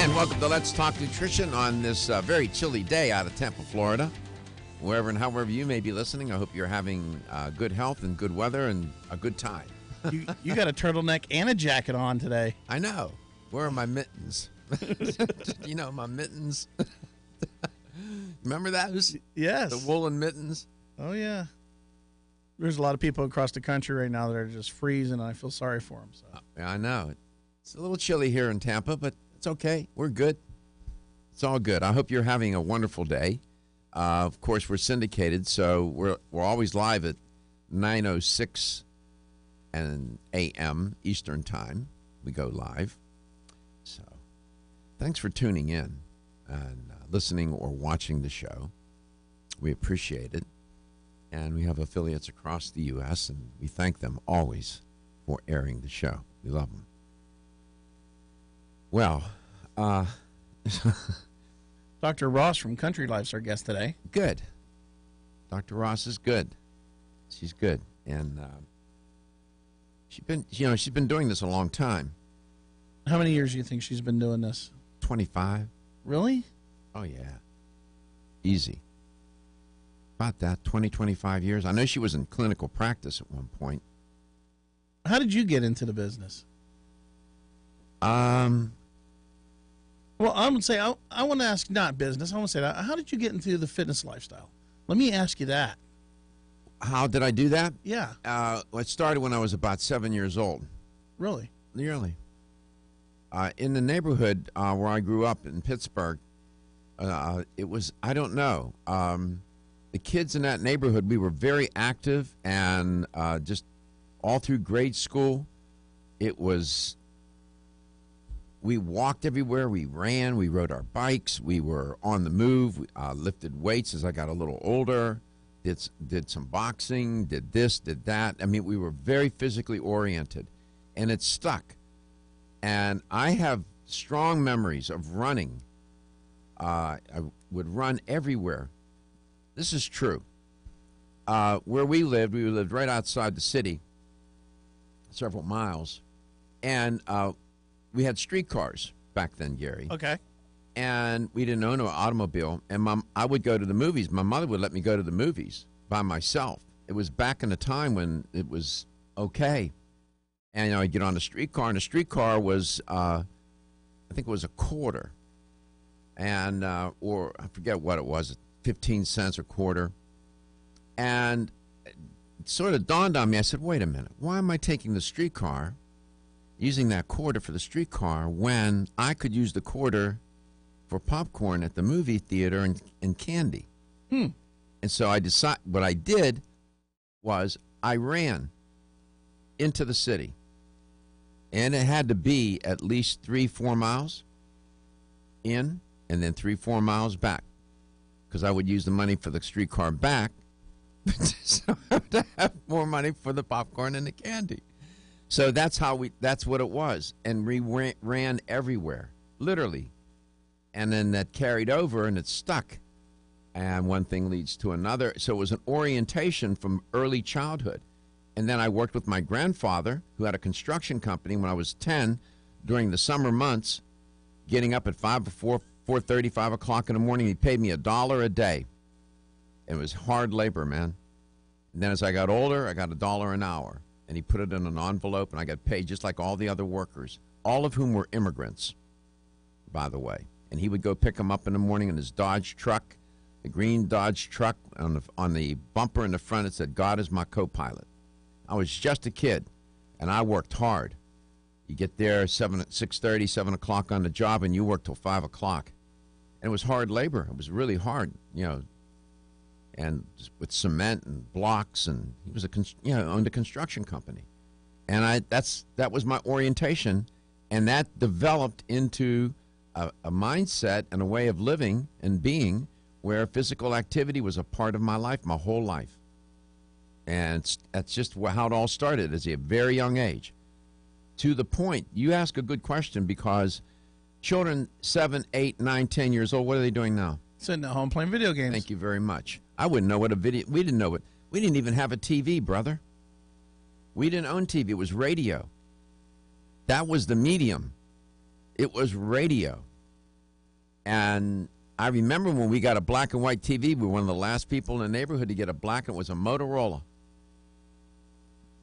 And welcome to Let's Talk Nutrition on this very chilly day out of Tampa, Florida. Wherever and however you may be listening, I hope you're having good health and good weather and a good time. You got a turtleneck and a jacket on today. I know. Where are my mittens? You know, my mittens. Remember those? Yes. The woolen mittens? Oh, yeah. There's a lot of people across the country right now that are just freezing, and I feel sorry for them. So. Yeah, I know. It's a little chilly here in Tampa, but it's okay. We're good. It's all good. I hope you're having a wonderful day. Of course, we're syndicated, so we're always live at 9:06 a.m. Eastern Time. We go live. So thanks for tuning in and listening or watching the show. We appreciate it. And we have affiliates across the U.S., and we thank them always for airing the show. We love them. Well, Dr. Ross from Country Life's our guest today. Good. Dr. Ross is good. She's good. And she's been doing this a long time. How many years do you think she's been doing this? 25. Really? Oh, yeah. Easy. About that, 20, 25 years. I know she was in clinical practice at one point. How did you get into the business? Well, I would say, I want to ask not business. I want to say, how did you get into the fitness lifestyle? Let me ask you that. How did I do that? Yeah. It started when I was about 7 years old. Really? Really. In the neighborhood where I grew up in Pittsburgh, it was, I don't know. The kids in that neighborhood, we were very active, and just all through grade school, it was, we walked everywhere, we ran, we rode our bikes, we were on the move, we, lifted weights as I got a little older, did some boxing, did this, did that. I mean, we were very physically oriented, and it stuck. And I have strong memories of running. I would run everywhere. This is true. Where we lived right outside the city, several miles, and we had streetcars back then, Gary. Okay. And we didn't own an automobile, and I would go to the movies. My mother would let me go to the movies by myself. It was back in the time when it was okay. And I'd get on a streetcar, and a streetcar was, I think it was a quarter, and or I forget what it was, 15 cents a quarter. And it sort of dawned on me. I said, wait a minute, why am I taking the streetcar, using that quarter for the streetcar, when I could use the quarter for popcorn at the movie theater and candy? And so what I did was I ran into the city, and it had to be at least 3-4 miles in, and then 3-4 miles back, because I would use the money for the streetcar back so I would have more money for the popcorn and the candy. So that's what it was. And we ran everywhere, literally. And then that carried over, and it stuck. And one thing leads to another. So it was an orientation from early childhood. And then I worked with my grandfather, who had a construction company when I was 10, during the summer months, getting up at 4:30, 5 o'clock in the morning. He paid me $1 a day. It was hard labor, man. And then as I got older, I got $1 an hour. And he put it in an envelope, and I got paid just like all the other workers, all of whom were immigrants, by the way. And he would go pick them up in the morning in his Dodge truck, the green Dodge truck. On the bumper in the front, it said, "God is my co-pilot." I was just a kid, and I worked hard. You get there 6:30, 7 o'clock on the job, and you work till 5 o'clock. And it was hard labor. It was really hard, and with cement and blocks, and he was owned a construction company. And that was my orientation, and that developed into a mindset and a way of living and being where physical activity was a part of my life, my whole life. And that's just how it all started at a very young age. To the point, you ask a good question, because children 7, 8, 9, 10 years old, what are they doing now? Sitting at home playing video games. Thank you very much. I wouldn't know what we didn't know it. We didn't even have a TV, brother. We didn't own TV. It was radio. That was the medium. It was radio. And I remember when we got a black and white TV, we were one of the last people in the neighborhood to get a black, and it was a Motorola.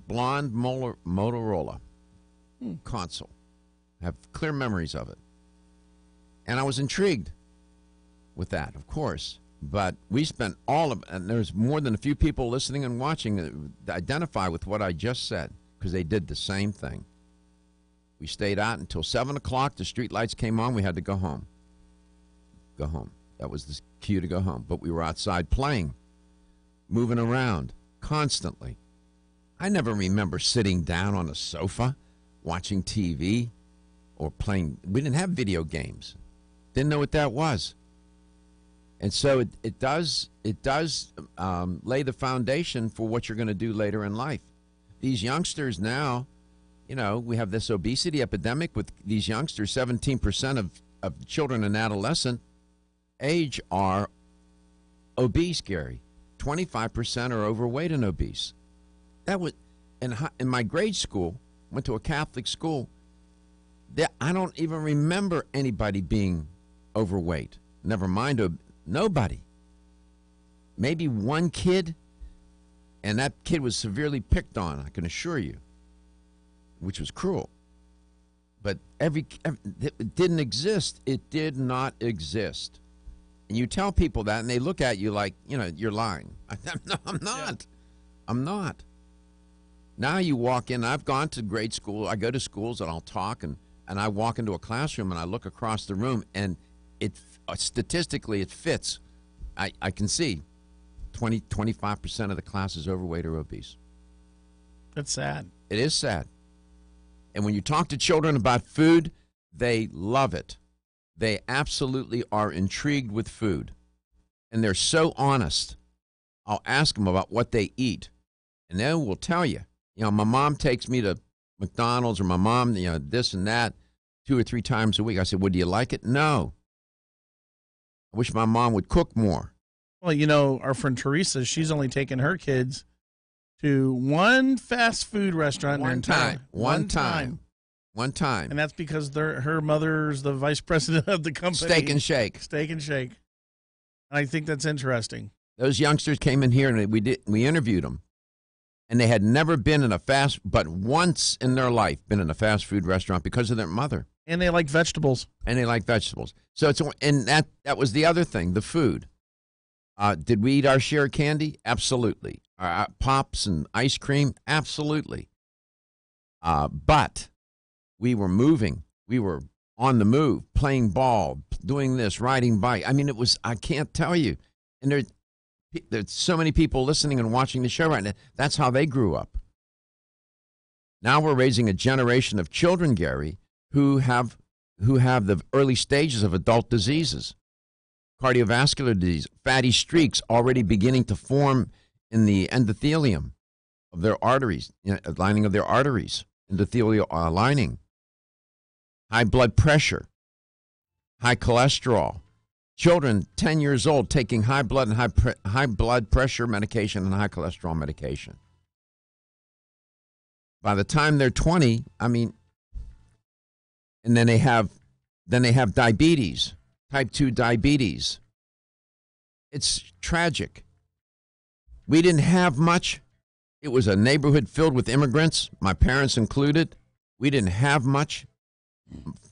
Blonde Motorola console. I have clear memories of it. And I was intrigued with that, of course. But we spent and there's more than a few people listening and watching that identify with what I just said, because they did the same thing. We stayed out until 7 o'clock. The street lights came on. We had to go home. Go home. That was the cue to go home. But we were outside playing, moving around constantly. I never remember sitting down on a sofa watching TV or playing. We didn't have video games. Didn't know what that was. And so it does lay the foundation for what you're going to do later in life. These youngsters now, you know, we have this obesity epidemic with these youngsters. 17% of children in adolescent age are obese, Gary. 25% are overweight and obese. That was in my grade school. Went to a Catholic school. I don't even remember anybody being overweight. Never mind nobody. Maybe one kid, and that kid was severely picked on, I can assure you, which was cruel. But it didn't exist. It did not exist. And you tell people that, and they look at you like, you know, you're lying. No, I'm not. Yeah. I'm not. Now you walk in. I've gone to grade school. I go to schools, and I'll talk, and I walk into a classroom, and I look across the room, and statistically it fits. I can see 25% of the class is overweight or obese. That's sad. It is sad. And when you talk to children about food, they love it. They absolutely are intrigued with food. And they're so honest. I'll ask them about what they eat, and they will tell you. You know, my mom takes me to McDonald's, or my mom, you know, this and that 2 or 3 times a week. I said, well, do you like it? No. I wish my mom would cook more. Well, you know, our friend Teresa, she's only taken her kids to one fast food restaurant. One time. And that's because her mother's the vice president of the company. Steak and Shake. Steak and Shake. And I think that's interesting. Those youngsters came in here, and we interviewed them. And they had never been in but once in their life been in a fast food restaurant because of their mother. And they like vegetables. So that was the other thing, the food. Did we eat our share of candy? Absolutely. Pops and ice cream? Absolutely. But we were moving. We were on the move, playing ball, doing this, riding bike. I mean, I can't tell you. And there's so many people listening and watching the show right now. That's how they grew up. Now we're raising a generation of children, Gary, who have the early stages of adult diseases. Cardiovascular disease, fatty streaks already beginning to form in the endothelium of their arteries, lining of their arteries, endothelial lining. High blood pressure, high cholesterol. Children 10 years old taking high blood and high blood pressure medication and high cholesterol medication. By the time they're 20, I mean, and then they have diabetes, type 2 diabetes. It's tragic. We didn't have much. It was a neighborhood filled with immigrants, my parents included. We didn't have much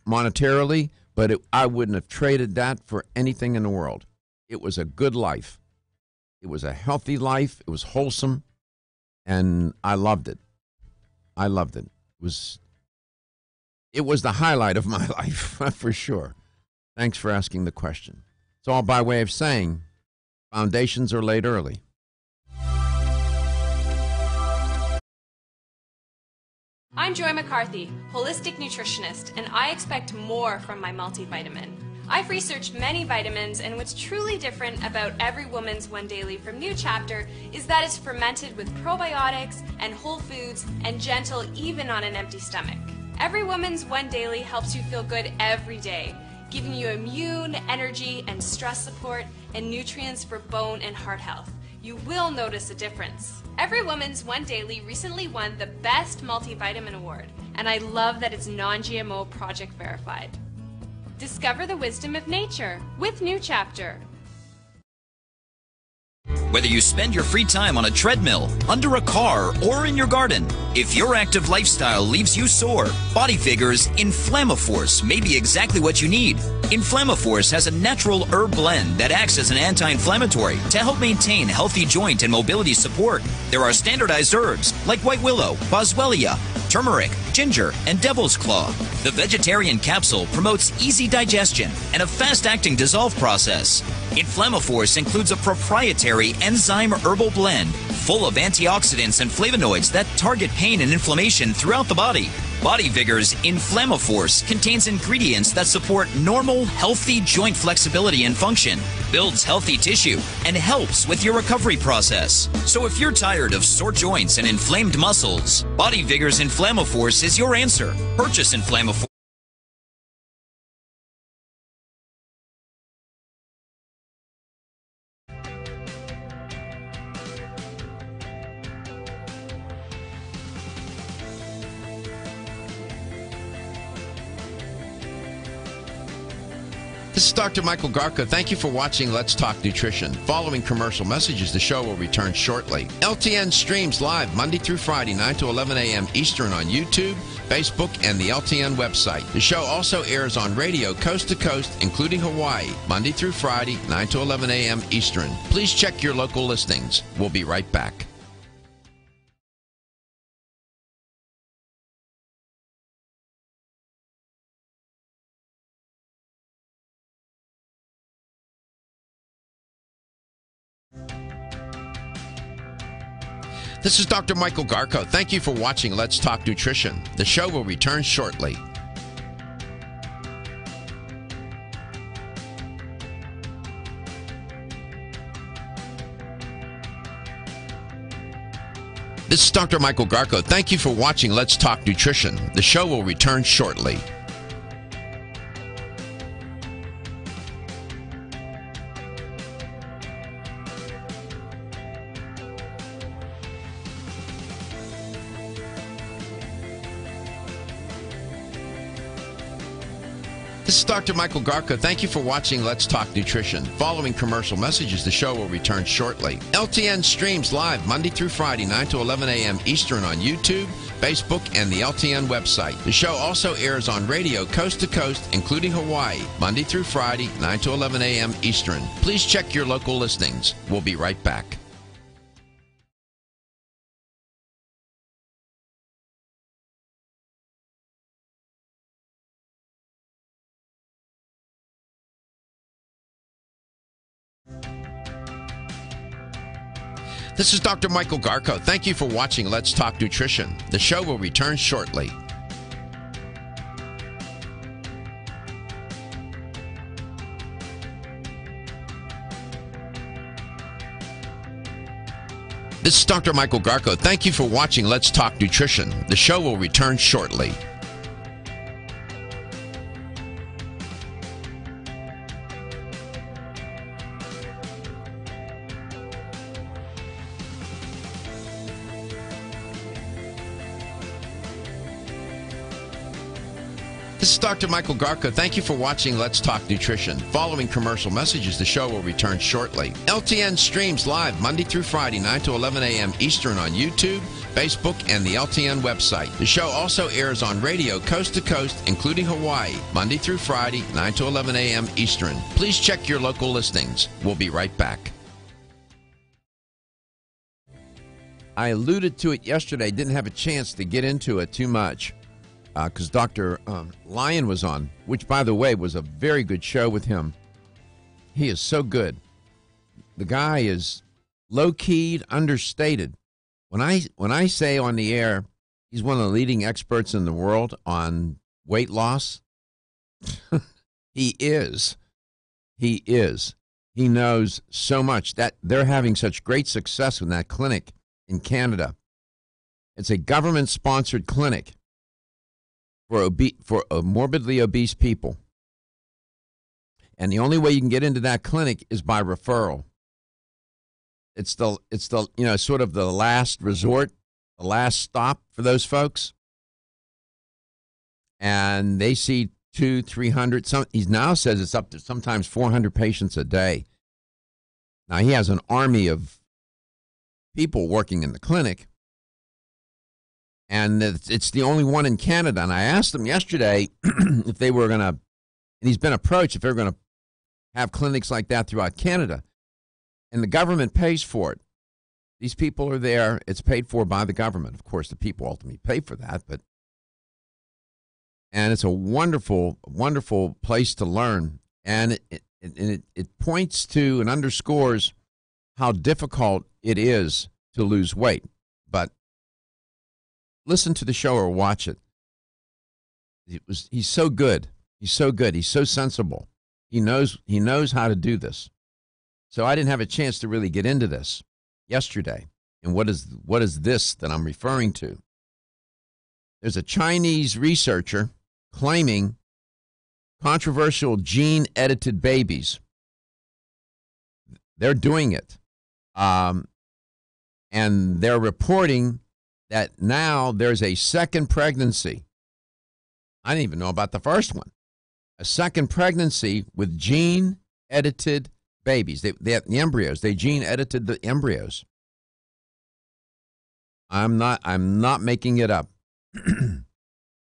monetarily, but I wouldn't have traded that for anything in the world. It was a good life. It was a healthy life. It was wholesome, and I loved it. I loved it. It was the highlight of my life, for sure. Thanks for asking the question. It's all by way of saying foundations are laid early. I'm Joy McCarthy, holistic nutritionist, and I expect more from my multivitamin. I've researched many vitamins, and what's truly different about Every Woman's One Daily from New Chapter is that it's fermented with probiotics and whole foods and gentle even on an empty stomach. Every Woman's One Daily helps you feel good every day, giving you immune, energy, and stress support, and nutrients for bone and heart health. You will notice a difference. Every Woman's One Daily recently won the Best Multivitamin Award, and I love that it's non-GMO project verified. Discover the wisdom of nature with New Chapter. Whether you spend your free time on a treadmill, under a car, or in your garden, if your active lifestyle leaves you sore, Body Figures Inflammaforce may be exactly what you need. Inflammaforce has a natural herb blend that acts as an anti-inflammatory to help maintain healthy joint and mobility support. There are standardized herbs like white willow, boswellia, turmeric, ginger, and devil's claw. The vegetarian capsule promotes easy digestion and a fast-acting dissolve process. Inflammaforce includes a proprietary enzyme herbal blend full of antioxidants and flavonoids that target pain and inflammation throughout the body. Body Vigor's Inflammaforce contains ingredients that support normal, healthy joint flexibility and function, builds healthy tissue, and helps with your recovery process. So if you're tired of sore joints and inflamed muscles, Body Vigor's Inflammaforce is your answer. Purchase Inflammaforce. This is Dr. Michael Garko. Thank you for watching Let's Talk Nutrition. Following commercial messages, the show will return shortly. LTN streams live Monday through Friday, 9 to 11 a.m. Eastern on YouTube, Facebook, and the LTN website. The show also airs on radio coast to coast, including Hawaii, Monday through Friday, 9 to 11 a.m. Eastern. Please check your local listings. We'll be right back. This is Dr. Michael Garko. Thank you for watching Let's Talk Nutrition. The show will return shortly. This is Dr. Michael Garko. Thank you for watching Let's Talk Nutrition. The show will return shortly. This is Dr. Michael Garko. Thank you for watching Let's Talk Nutrition. Following commercial messages, the show will return shortly. LTN streams live Monday through Friday, 9 to 11 a.m. Eastern on YouTube, Facebook, and the LTN website. The show also airs on radio coast to coast, including Hawaii, Monday through Friday, 9 to 11 a.m. Eastern. Please check your local listings. We'll be right back. This is Dr. Michael Garko. Thank you for watching Let's Talk Nutrition. The show will return shortly. This is Dr. Michael Garko. Thank you for watching Let's Talk Nutrition. The show will return shortly. This is Dr. Michael Garko. Thank you for watching Let's Talk Nutrition. Following commercial messages, the show will return shortly. LTN streams live Monday through Friday, 9 to 11 a.m. Eastern on YouTube, Facebook, and the LTN website. The show also airs on radio coast to coast, including Hawaii, Monday through Friday, 9 to 11 a.m. Eastern. Please check your local listings. We'll be right back. I alluded to it yesterday. Didn't have a chance to get into it too much because Dr. Lyon was on, which, by the way, was a very good show with him. He is so good. The guy is low-keyed, understated. When I say on the air, he's one of the leading experts in the world on weight loss, he is. He is. He knows so much. That they're having such great success in that clinic in Canada. It's a government-sponsored clinic for morbidly obese people. And the only way you can get into that clinic is by referral. It's the sort of the last resort, the last stop for those folks. And they see 300. He now says it's up to sometimes 400 patients a day. Now, he has an army of people working in the clinic, and it's the only one in Canada. And I asked him yesterday if they were going to, and he's been approached, if they're going to have clinics like that throughout Canada. And the government pays for it. These people are there. It's paid for by the government. Of course, the people ultimately pay for that. And it's a wonderful, wonderful place to learn. And it points to and underscores how difficult it is to lose weight. But listen to the show or watch it. He's so good. He's so good. He's so sensible. He knows how to do this. So I didn't have a chance to really get into this yesterday. And what is this that I'm referring to? There's a Chinese researcher claiming controversial gene-edited babies. They're doing it. And they're reporting that now there's a second pregnancy. I didn't even know about the first one. A second pregnancy with gene-edited babies. They have the embryos. They gene-edited the embryos. I'm not making it up.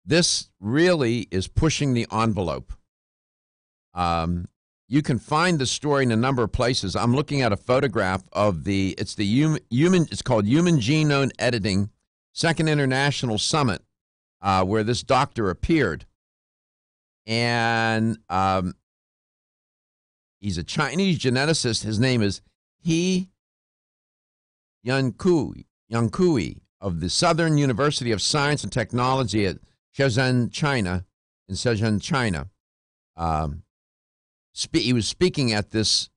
This really is pushing the envelope. You can find the story in a number of places. I'm looking at a photograph of it's called Human Genome Editing Second International Summit, where this doctor appeared. And he's a Chinese geneticist. His name is He Yankui of the Southern University of Science and Technology at Shenzhen, China. He was speaking at this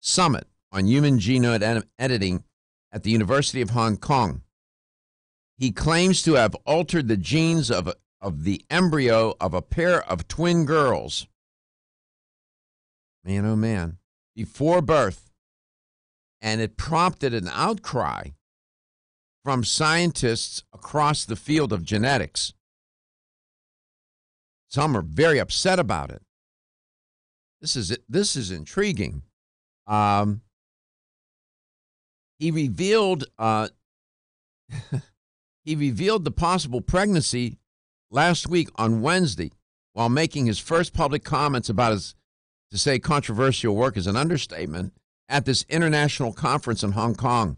summit on human genome editing at the University of Hong Kong. He claims to have altered the genes of the embryo of a pair of twin girls. Man, oh man. Before birth. And it prompted an outcry from scientists across the field of genetics. Some are very upset about it. This is intriguing. He revealed the possible pregnancy last week on Wednesday while making his first public comments about his, to say controversial work is an understatement, at this international conference in Hong Kong.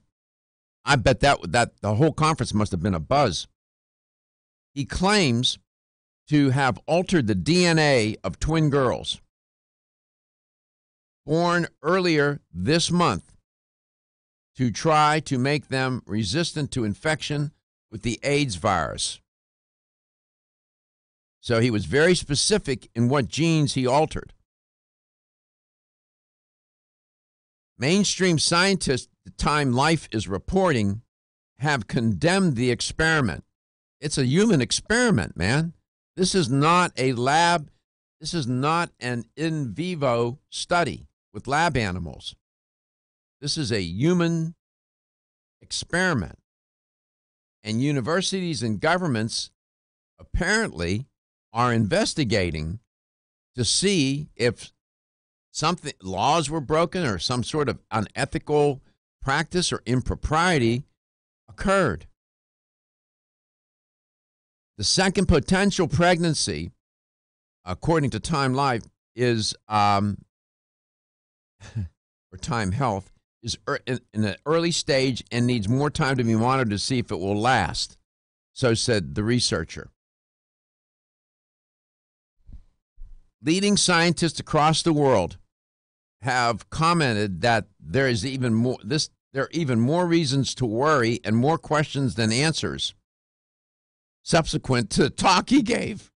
I bet that the whole conference must have been a buzz. He claims to have altered the DNA of twin girls born earlier this month to try to make them resistant to infection with the AIDS virus. So he was very specific in what genes he altered. Mainstream scientists, the Time Life is reporting, have condemned the experiment. It's a human experiment, man. This is not a lab. This is not an in vivo study with lab animals. This is a human experiment. And universities and governments apparently are investigating to see if laws were broken or some sort of unethical practice or impropriety occurred. The second potential pregnancy, according to Time Life, is or Time Health, is in an early stage and needs more time to be monitored to see if it will last. So said the researcher. Leading scientists across the world have commented that there are even more reasons to worry and more questions than answers subsequent to the talk he gave.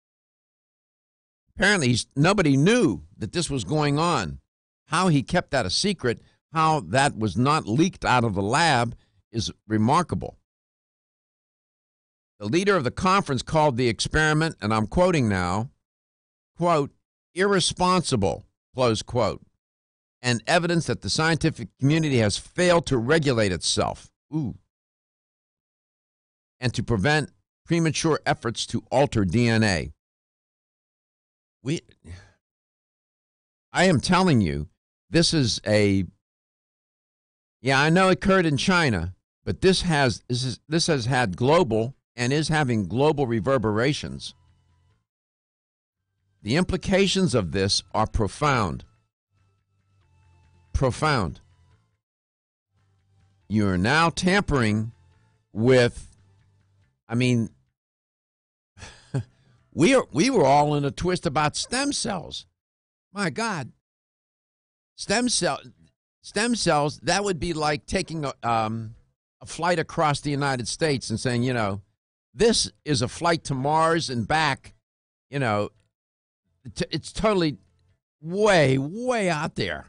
Apparently, nobody knew that this was going on. How he kept that a secret, how that was not leaked out of the lab, is remarkable. The leader of the conference called the experiment, and I'm quoting now, quote, irresponsible, close quote, and evidence that the scientific community has failed to regulate itself, and to prevent premature efforts to alter DNA. I am telling you, this is I know it occurred in China, but this has had global and is having global reverberations. The implications of this are profound. Profound. You are now tampering with, we were all in a twist about stem cells. My God. Stem cells, that would be like taking a flight across the United States and saying, this is a flight to Mars and back. It's totally way, way out there.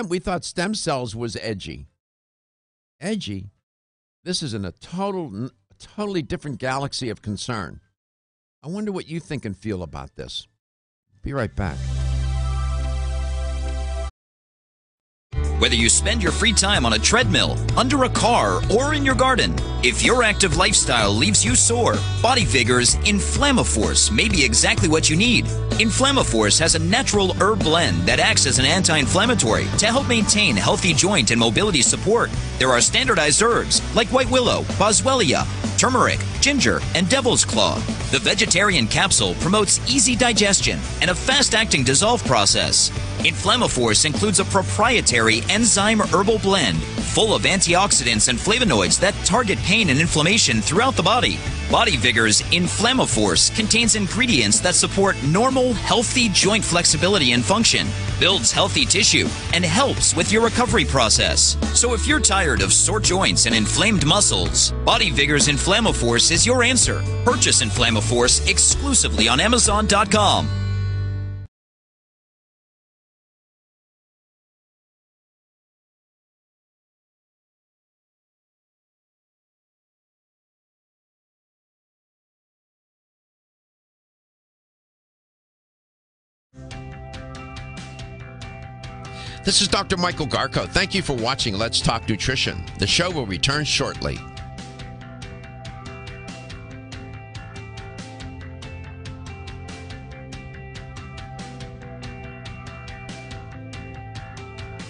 We thought stem cells was edgy. Edgy? This is in a totally different galaxy of concern. I wonder what you think and feel about this. Be right back. Whether you spend your free time on a treadmill, under a car, or in your garden, if your active lifestyle leaves you sore, Body Vigor's Inflammaforce may be exactly what you need. Inflammaforce has a natural herb blend that acts as an anti-inflammatory to help maintain healthy joint and mobility support. There are standardized herbs like white willow, boswellia, turmeric, ginger, and devil's claw. The vegetarian capsule promotes easy digestion and a fast-acting dissolve process. Inflammaforce includes a proprietary enzyme herbal blend full of antioxidants and flavonoids that target pain and inflammation throughout the body. Body Vigor's Inflammaforce contains ingredients that support normal, healthy joint flexibility and function, builds healthy tissue, and helps with your recovery process. So if you're tired of sore joints and inflamed muscles, Body Vigor's Inflammaforce is your answer. Purchase Inflammaforce exclusively on Amazon.com. This is Dr. Michael Garko. Thank you for watching Let's Talk Nutrition. The show will return shortly.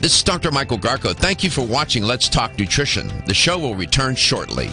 This is Dr. Michael Garko. Thank you for watching Let's Talk Nutrition. The show will return shortly.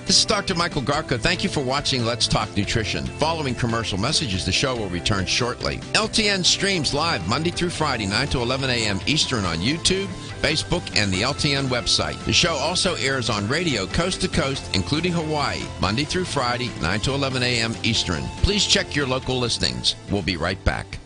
This is Dr. Michael Garko. Thank you for watching Let's Talk Nutrition. Following commercial messages, the show will return shortly. LTN streams live Monday through Friday, 9 to 11 a.m. Eastern on YouTube, Facebook, and the LTN website. The show also airs on radio coast to coast, including Hawaii, Monday through Friday, 9 to 11 a.m. Eastern. Please check your local listings. We'll be right back.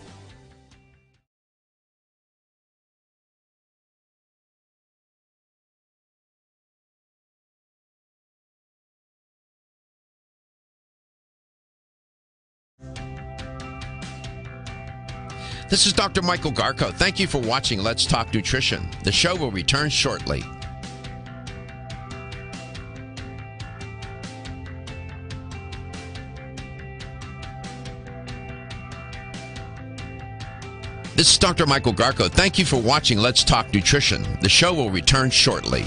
This is Dr. Michael Garko. Thank you for watching Let's Talk Nutrition. The show will return shortly. This is Dr. Michael Garko. Thank you for watching Let's Talk Nutrition. The show will return shortly.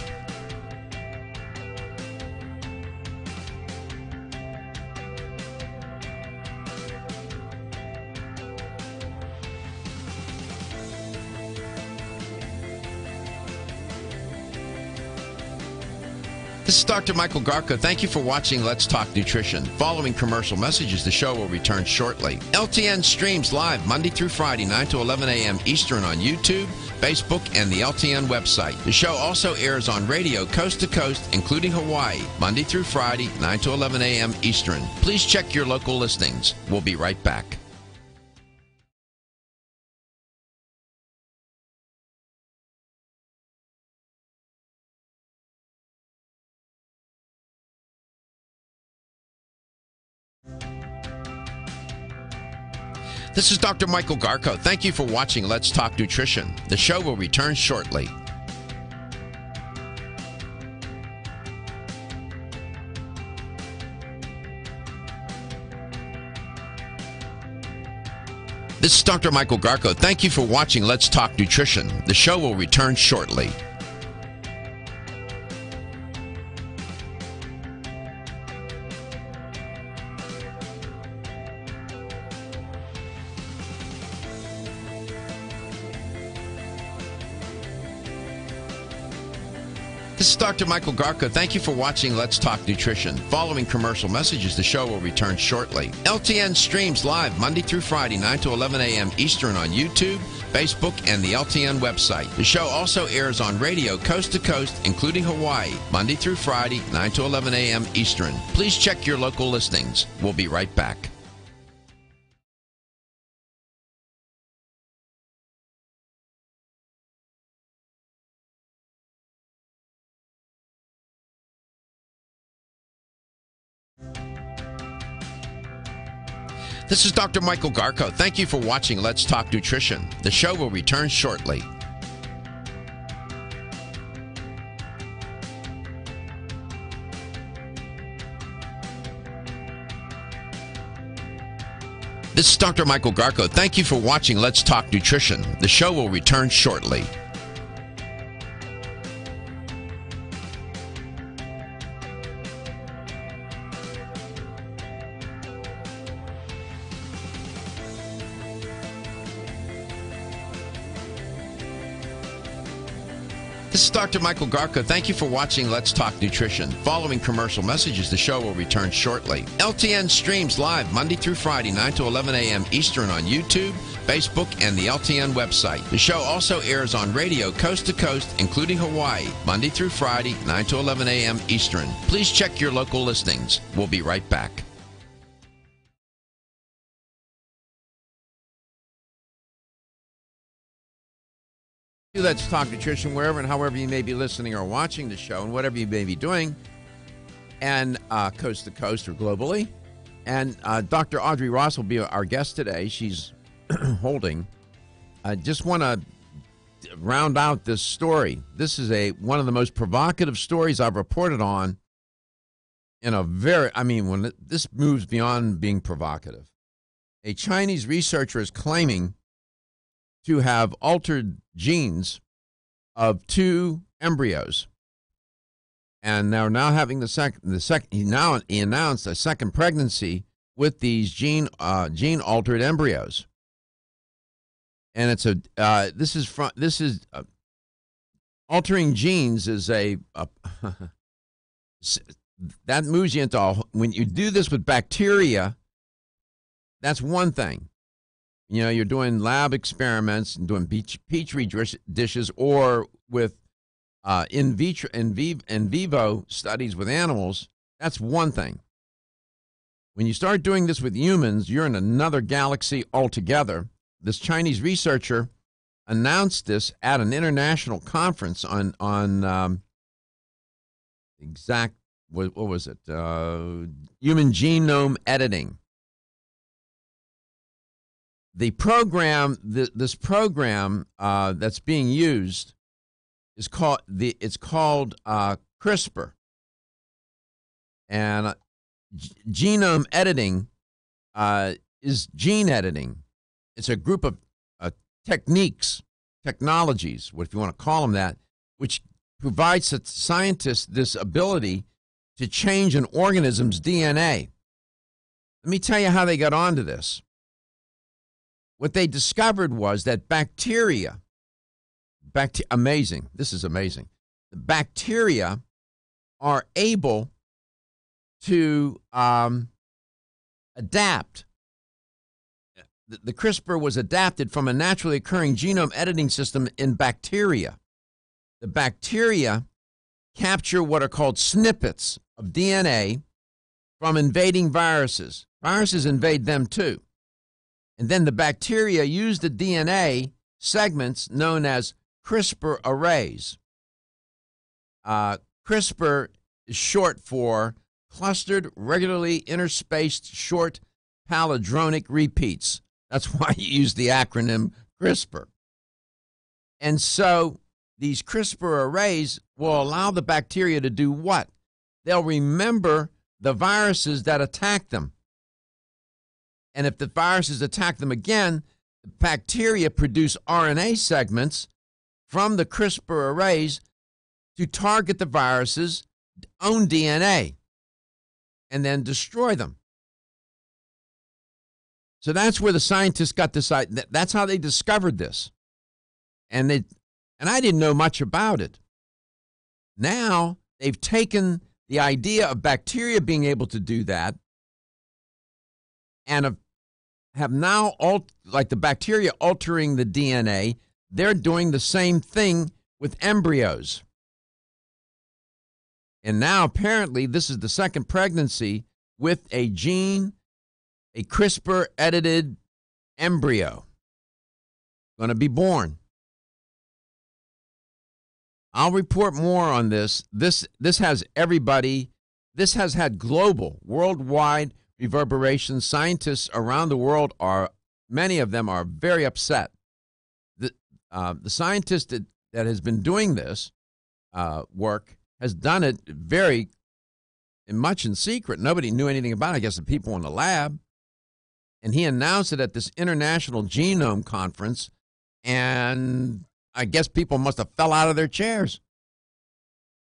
This is Dr. Michael Garko. Thank you for watching Let's Talk Nutrition. Following commercial messages, the show will return shortly. LTN streams live Monday through Friday, 9 to 11 a.m. Eastern on YouTube, Facebook, and the LTN website. The show also airs on radio coast to coast, including Hawaii, Monday through Friday, 9 to 11 a.m. Eastern. Please check your local listings. We'll be right back. This is Dr. Michael Garko. Thank you for watching Let's Talk Nutrition. The show will return shortly. This is Dr. Michael Garko. Thank you for watching Let's Talk Nutrition. The show will return shortly. This is Dr. Michael Garko. Thank you for watching Let's Talk Nutrition. Following commercial messages, the show will return shortly. LTN streams live Monday through Friday, 9 to 11 a.m. Eastern on YouTube, Facebook, and the LTN website. The show also airs on radio coast to coast, including Hawaii, Monday through Friday, 9 to 11 a.m. Eastern. Please check your local listings. We'll be right back. This is Dr. Michael Garko. Thank you for watching Let's Talk Nutrition. The show will return shortly. This is Dr. Michael Garko. Thank you for watching Let's Talk Nutrition. The show will return shortly. This is Dr. Michael Garko. Thank you for watching Let's Talk Nutrition. Following commercial messages, the show will return shortly. LTN streams live Monday through Friday, 9 to 11 a.m. Eastern on YouTube, Facebook, and the LTN website. The show also airs on radio coast to coast, including Hawaii, Monday through Friday, 9 to 11 a.m. Eastern. Please check your local listings. We'll be right back. Let's Talk Nutrition, wherever and however you may be listening or watching the show, and whatever you may be doing, and coast to coast or globally. And Dr. Audrey Ross will be our guest today. She's holding. I just want to round out this story. This is one of the most provocative stories I've reported on in a very, when this moves beyond being provocative. A Chinese researcher is claiming to have altered genes of 2 embryos, and they're now having he announced a second pregnancy with these gene altered embryos, and it's altering genes is that moves you into when you do this with bacteria. That's one thing. You know, you're doing lab experiments and doing petri dishes, or with in vivo studies with animals. That's one thing. When you start doing this with humans, you're in another galaxy altogether. This Chinese researcher announced this at an international conference on what was it? Human genome editing. The program, this program that's being used is called CRISPR, and genome editing is gene editing. It's a group of technologies, if you want to call them that, which provides scientists this ability to change an organism's DNA. Let me tell you how they got onto this. What they discovered was that bacteria, amazing, this is amazing. The bacteria are able to adapt. The CRISPR was adapted from a naturally occurring genome editing system in bacteria. The bacteria capture what are called snippets of DNA from invading viruses. Viruses invade them too. And then the bacteria use the DNA segments known as CRISPR arrays. CRISPR is short for clustered, regularly interspaced, short palindromic repeats. That's why you use the acronym CRISPR. And so these CRISPR arrays will allow the bacteria to do what? They'll remember the viruses that attack them. And if the viruses attack them again, bacteria produce RNA segments from the CRISPR arrays to target the virus's own DNA and then destroy them. So that's where the scientists got this idea. That's how they discovered this. And I didn't know much about it. Now they've taken the idea of bacteria being able to do that and have now, like the bacteria altering the DNA, they're doing the same thing with embryos. And now apparently this is the second pregnancy with a gene, a CRISPR-edited embryo going to be born. I'll report more on this. This has everybody. This has had global, worldwide reverberations. Scientists around the world many of them are very upset. The scientist that has been doing this work has done it very much in secret. Nobody knew anything about it. I guess the people in the lab. And he announced it at this International Genome Conference, and I guess people must have fell out of their chairs,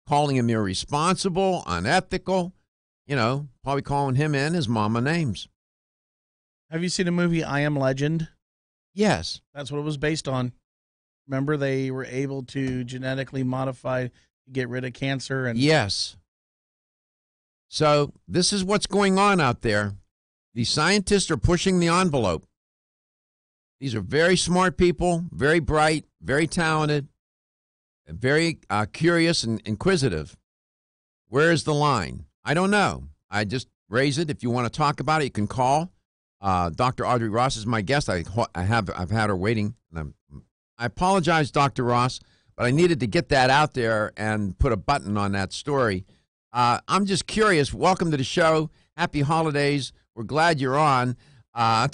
calling him irresponsible, unethical, probably calling him and his mama names. Have you seen the movie I Am Legend? Yes. That's what it was based on. Remember, they were able to genetically modify to get rid of cancer. And yes. So this is what's going on out there. These scientists are pushing the envelope. These are very smart people, very bright, very talented, very curious and inquisitive. Where is the line? I don't know. I just raise it. If you want to talk about it, you can call. Dr. Audrey Ross is my guest. I've had her waiting. And I apologize, Dr. Ross, but I needed to get that out there and put a button on that story. I'm just curious. Welcome to the show. Happy holidays. We're glad you're on. How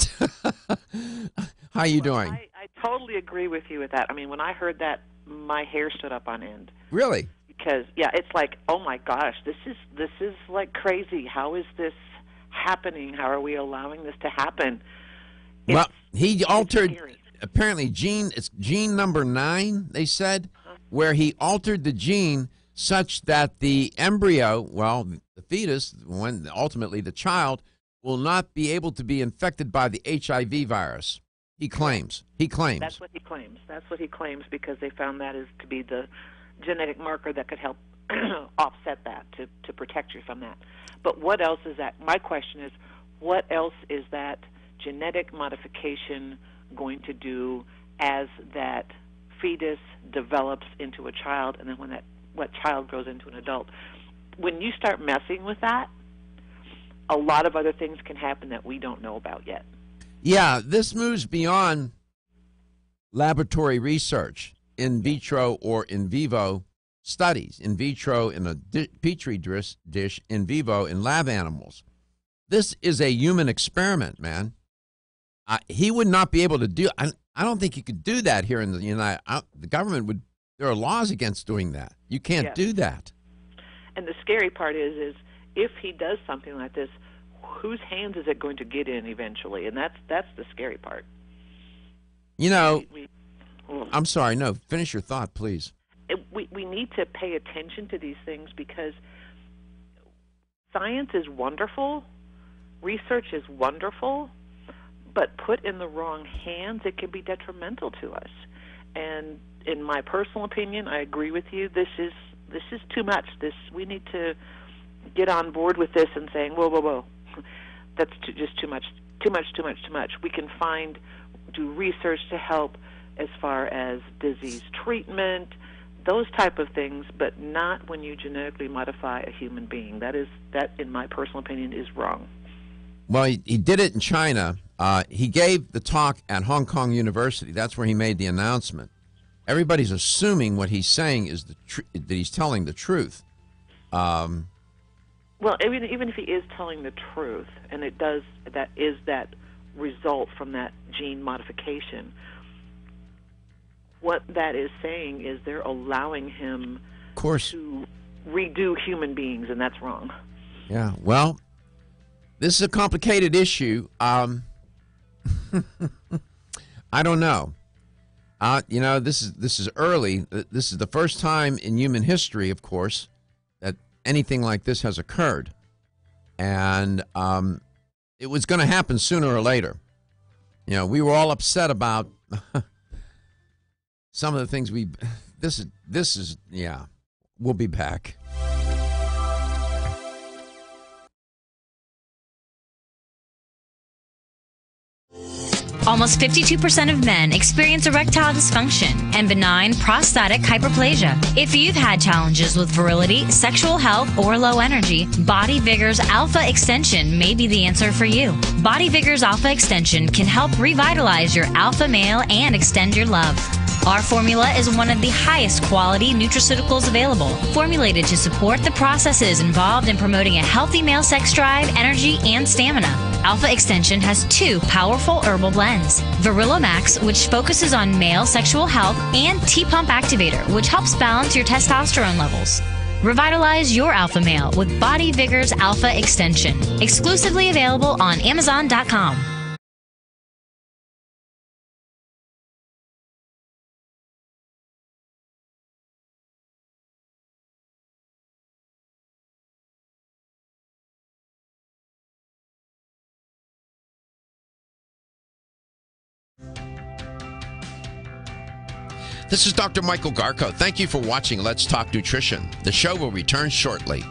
you doing? I totally agree with you with that. I mean, when I heard that, my hair stood up on end. Really? Because it's like, oh my gosh, this is like crazy. How is this happening? How are we allowing this to happen? He altered apparently it's gene number 9. They said where he altered the gene such that the embryo, the fetus, when ultimately the child, will not be able to be infected by the HIV virus. He claims. That's what he claims. That's what he claims because they found that is to be the genetic marker that could help offset that, to protect you from that. But what else is that? My question is, what else is that genetic modification going to do as that fetus develops into a child, and then when that child grows into an adult? When you start messing with that, a lot of other things can happen that we don't know about yet. Yeah, this moves beyond laboratory research, in vitro or in vivo studies, in vitro in a petri dish, in vivo in lab animals. This is a human experiment, man. He would not be able to do. I don't think he could do that here in the United. The government would. There are laws against doing that. You can't do that. And the scary part is if he does something like this, whose hands is it going to get in eventually? And that's the scary part. I'm sorry. No, finish your thought, please. We need to pay attention to these things because science is wonderful, research is wonderful, but put in the wrong hands, it can be detrimental to us. And in my personal opinion, I agree with you. This is too much. We need to get on board with this and saying, whoa, that's just too much. We can do research to help as far as disease treatment, those type of things, but not when you genetically modify a human being. That, in my personal opinion, is wrong. Well, he did it in China. He gave the talk at Hong Kong University. That's where he made the announcement. Everybody's assuming what he's saying is that he's telling the truth. Well, even if he is telling the truth, and that result from that gene modification, what that is saying is they're allowing him to redo human beings, and that's wrong. Yeah, well, this is a complicated issue. I I don't know. This is early. This is the first time in human history, of course, that anything like this has occurred, and it was going to happen sooner or later. We were all upset about some of the things we. This is yeah. We'll be back. Almost 52% of men experience erectile dysfunction and benign prostatic hyperplasia. If you've had challenges with virility, sexual health, or low energy, Body Vigor's Alpha Extension may be the answer for you. Body Vigor's Alpha Extension can help revitalize your alpha male and extend your love. Our formula is one of the highest quality nutraceuticals available, formulated to support the processes involved in promoting a healthy male sex drive, energy, and stamina. Alpha Extension has 2 powerful herbal blends, Virilomax, which focuses on male sexual health, and T-Pump Activator, which helps balance your testosterone levels. Revitalize your alpha male with Body Vigor's Alpha Extension, exclusively available on Amazon.com. This is Dr. Michael Garko. Thank you for watching Let's Talk Nutrition. The show will return shortly.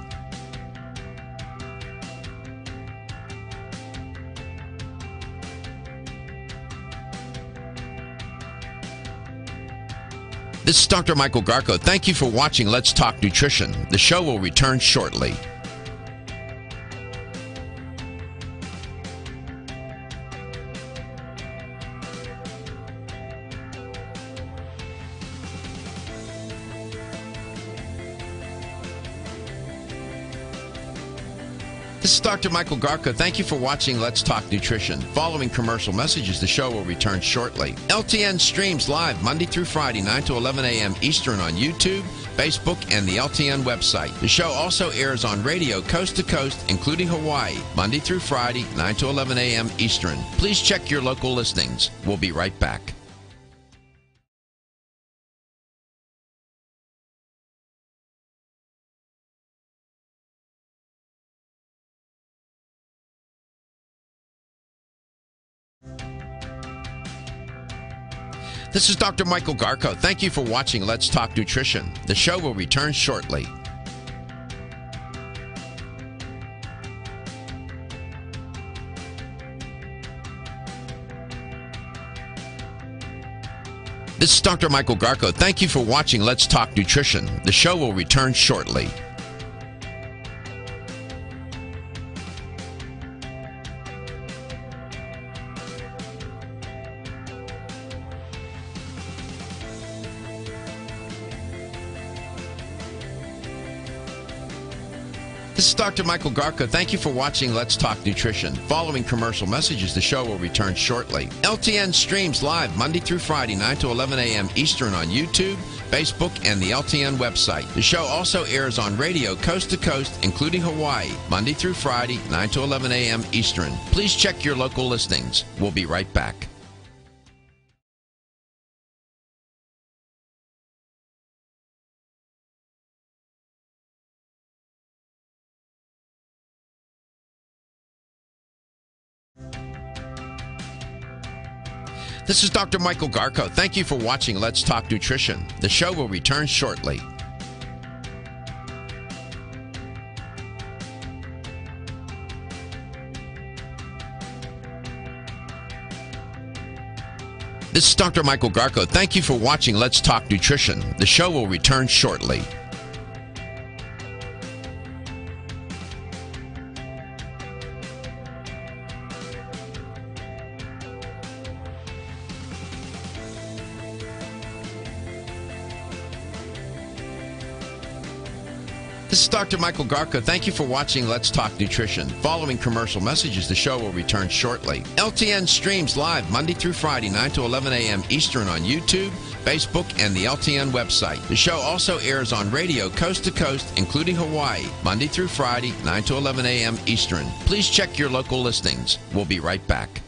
This is Dr. Michael Garko. Thank you for watching Let's Talk Nutrition. The show will return shortly. This is Dr. Michael Garko. Thank you for watching Let's Talk Nutrition. Following commercial messages, the show will return shortly. LTN streams live Monday through Friday, 9 to 11 a.m. Eastern on YouTube, Facebook, and the LTN website. The show also airs on radio coast to coast, including Hawaii, Monday through Friday, 9 to 11 a.m. Eastern. Please check your local listings. We'll be right back. This is Dr. Michael Garko. Thank you for watching Let's Talk Nutrition. The show will return shortly. This is Dr. Michael Garko. Thank you for watching Let's Talk Nutrition. The show will return shortly. This is Dr. Michael Garko. Thank you for watching Let's Talk Nutrition. Following commercial messages, the show will return shortly. LTN streams live Monday through Friday, 9 to 11 a.m. Eastern on YouTube, Facebook, and the LTN website. The show also airs on radio coast to coast, including Hawaii, Monday through Friday, 9 to 11 a.m. Eastern. Please check your local listings. We'll be right back. This is Dr. Michael Garko. Thank you for watching Let's Talk Nutrition. The show will return shortly. This is Dr. Michael Garko. Thank you for watching Let's Talk Nutrition. The show will return shortly. This is Dr. Michael Garko. Thank you for watching Let's Talk Nutrition. Following commercial messages, the show will return shortly. LTN streams live Monday through Friday, 9 to 11 a.m. Eastern on YouTube, Facebook, and the LTN website. The show also airs on radio coast to coast, including Hawaii, Monday through Friday, 9 to 11 a.m. Eastern. Please check your local listings. We'll be right back.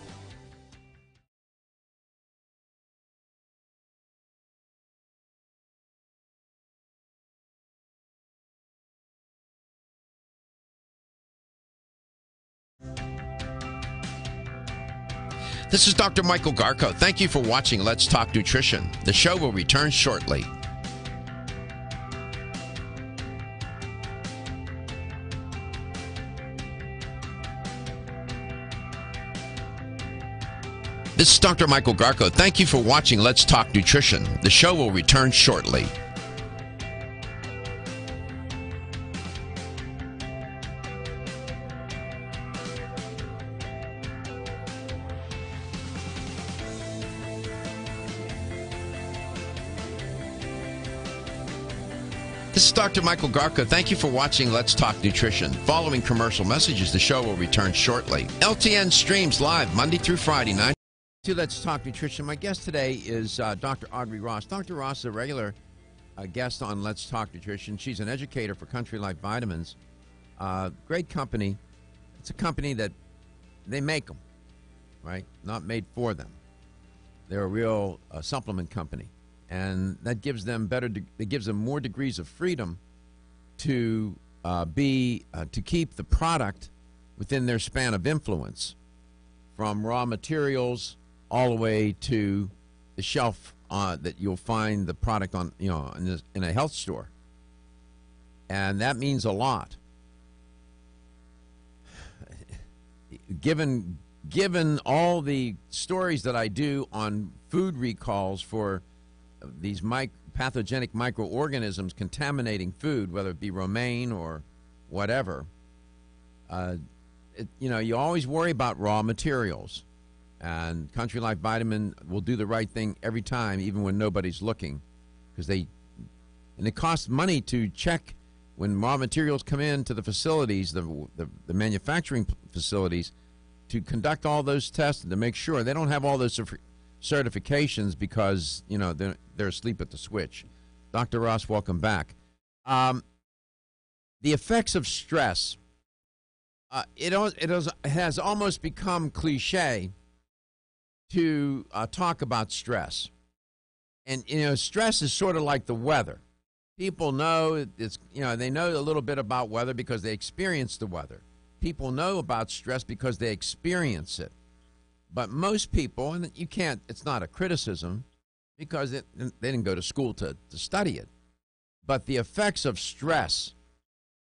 This is Dr. Michael Garko. Thank you for watching Let's Talk Nutrition. The show will return shortly. This is Dr. Michael Garko. Thank you for watching Let's Talk Nutrition. The show will return shortly. This is Dr. Michael Garko. Thank you for watching Let's Talk Nutrition. Following commercial messages, the show will return shortly. LTN streams live Monday through Friday, 9 to Let's Talk Nutrition. My guest today is Dr. Audrey Ross. Dr. Ross is a regular guest on Let's Talk Nutrition. She's an educator for Country Life Vitamins. Great company. It's a company that they make them, right? Not made for them. They're a real supplement company. And that gives them more degrees of freedom to to keep the product within their span of influence, from raw materials all the way to the shelf that you'll find the product on, in a health store, and that means a lot. Given all the stories that I do on food recalls for these pathogenic microorganisms contaminating food, whether it be romaine or whatever, you always worry about raw materials. And Country Life Vitamin will do the right thing every time, even when nobody's looking, because it costs money to check when raw materials come into the facilities, the manufacturing facilities, to conduct all those tests and to make sure they don't have all those certifications because they're asleep at the switch. Dr. Ross, welcome back. The effects of stress. It has almost become cliche to talk about stress, and stress is sort of like the weather. People know they know a little bit about weather because they experience the weather. People know about stress because they experience it. But most people, and you can't, it's not a criticism because they didn't go to school to study it. But the effects of stress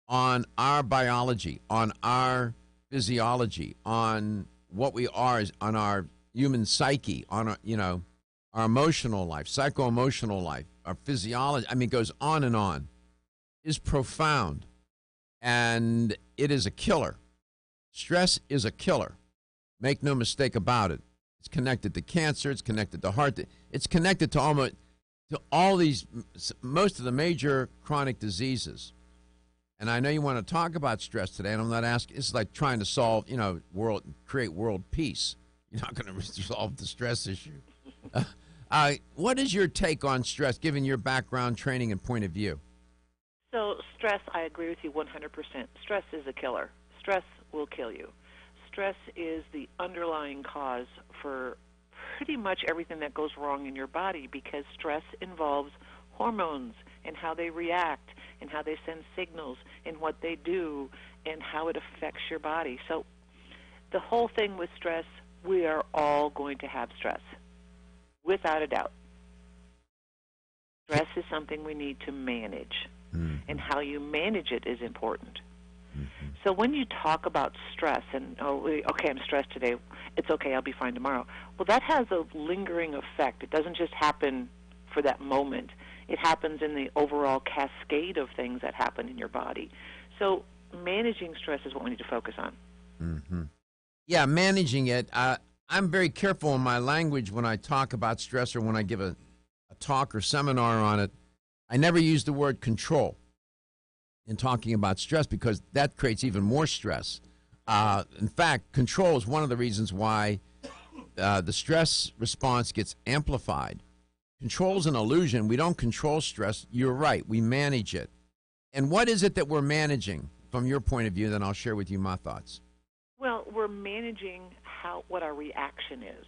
on our biology, on our physiology, on what we are, on our human psyche, on our emotional life, psycho-emotional life, our physiology, it goes on, is profound. And it is a killer. Stress is a killer. Make no mistake about it. It's connected to cancer. It's connected to heart. It's connected to most of the major chronic diseases. And I know you want to talk about stress today, and I'm not asking. It's like trying to solve, create world peace. You're not going to resolve the stress issue. What is your take on stress, given your background, training, and point of view? So stress, I agree with you 100%. Stress is a killer. Stress will kill you. Stress is the underlying cause for pretty much everything that goes wrong in your body, because stress involves hormones and how they react and how they send signals and what they do and how it affects your body. So the whole thing with stress, we are all going to have stress, without a doubt. Stress is something we need to manage, and how you manage it is important. So when you talk about stress and, okay, I'm stressed today, it's okay, I'll be fine tomorrow. Well, that has a lingering effect. It doesn't just happen for that moment. It happens in the overall cascade of things that happen in your body. So managing stress is what we need to focus on. Mm-hmm. Yeah, managing it. I'm very careful in my language when I talk about stress or when I give a talk or seminar on it. I never use the word control in talking about stress, because that creates even more stress. In fact, control is one of the reasons why the stress response gets amplified. Control is an illusion. We don't control stress. You're right. We manage it. And what is it that we're managing from your point of view? Then I'll share with you my thoughts. Well, we're managing what our reaction is,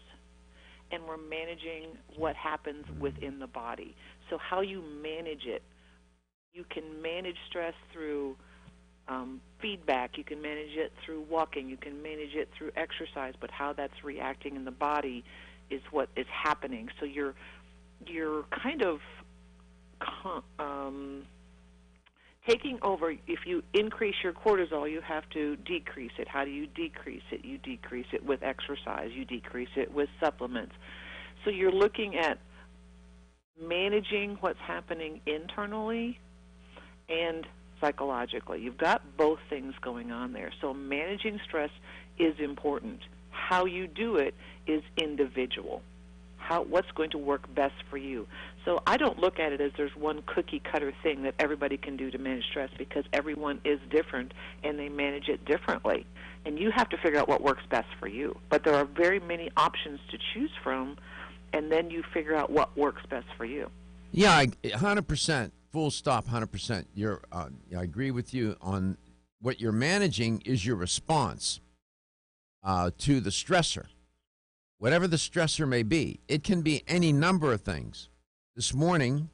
and we're managing what happens within the body. So how you manage it. You can manage stress through feedback. You can manage it through walking. You can manage it through exercise. But how that's reacting in the body is what is happening. So you're kind of taking over. If you increase your cortisol, you have to decrease it. How do you decrease it? You decrease it with exercise. You decrease it with supplements. So you're looking at managing what's happening internally and psychologically. You've got both things going on there. So managing stress is important. How you do it is individual. What's going to work best for you. So I don't look at it as there's one cookie-cutter thing that everybody can do to manage stress, because everyone is different and they manage it differently. And you have to figure out what works best for you. But there are very many options to choose from, and then you figure out what works best for you. Yeah, 100%. Full stop, 100%. I agree with you on what you're managing is your response to the stressor. Whatever the stressor may be, it can be any number of things. This morning,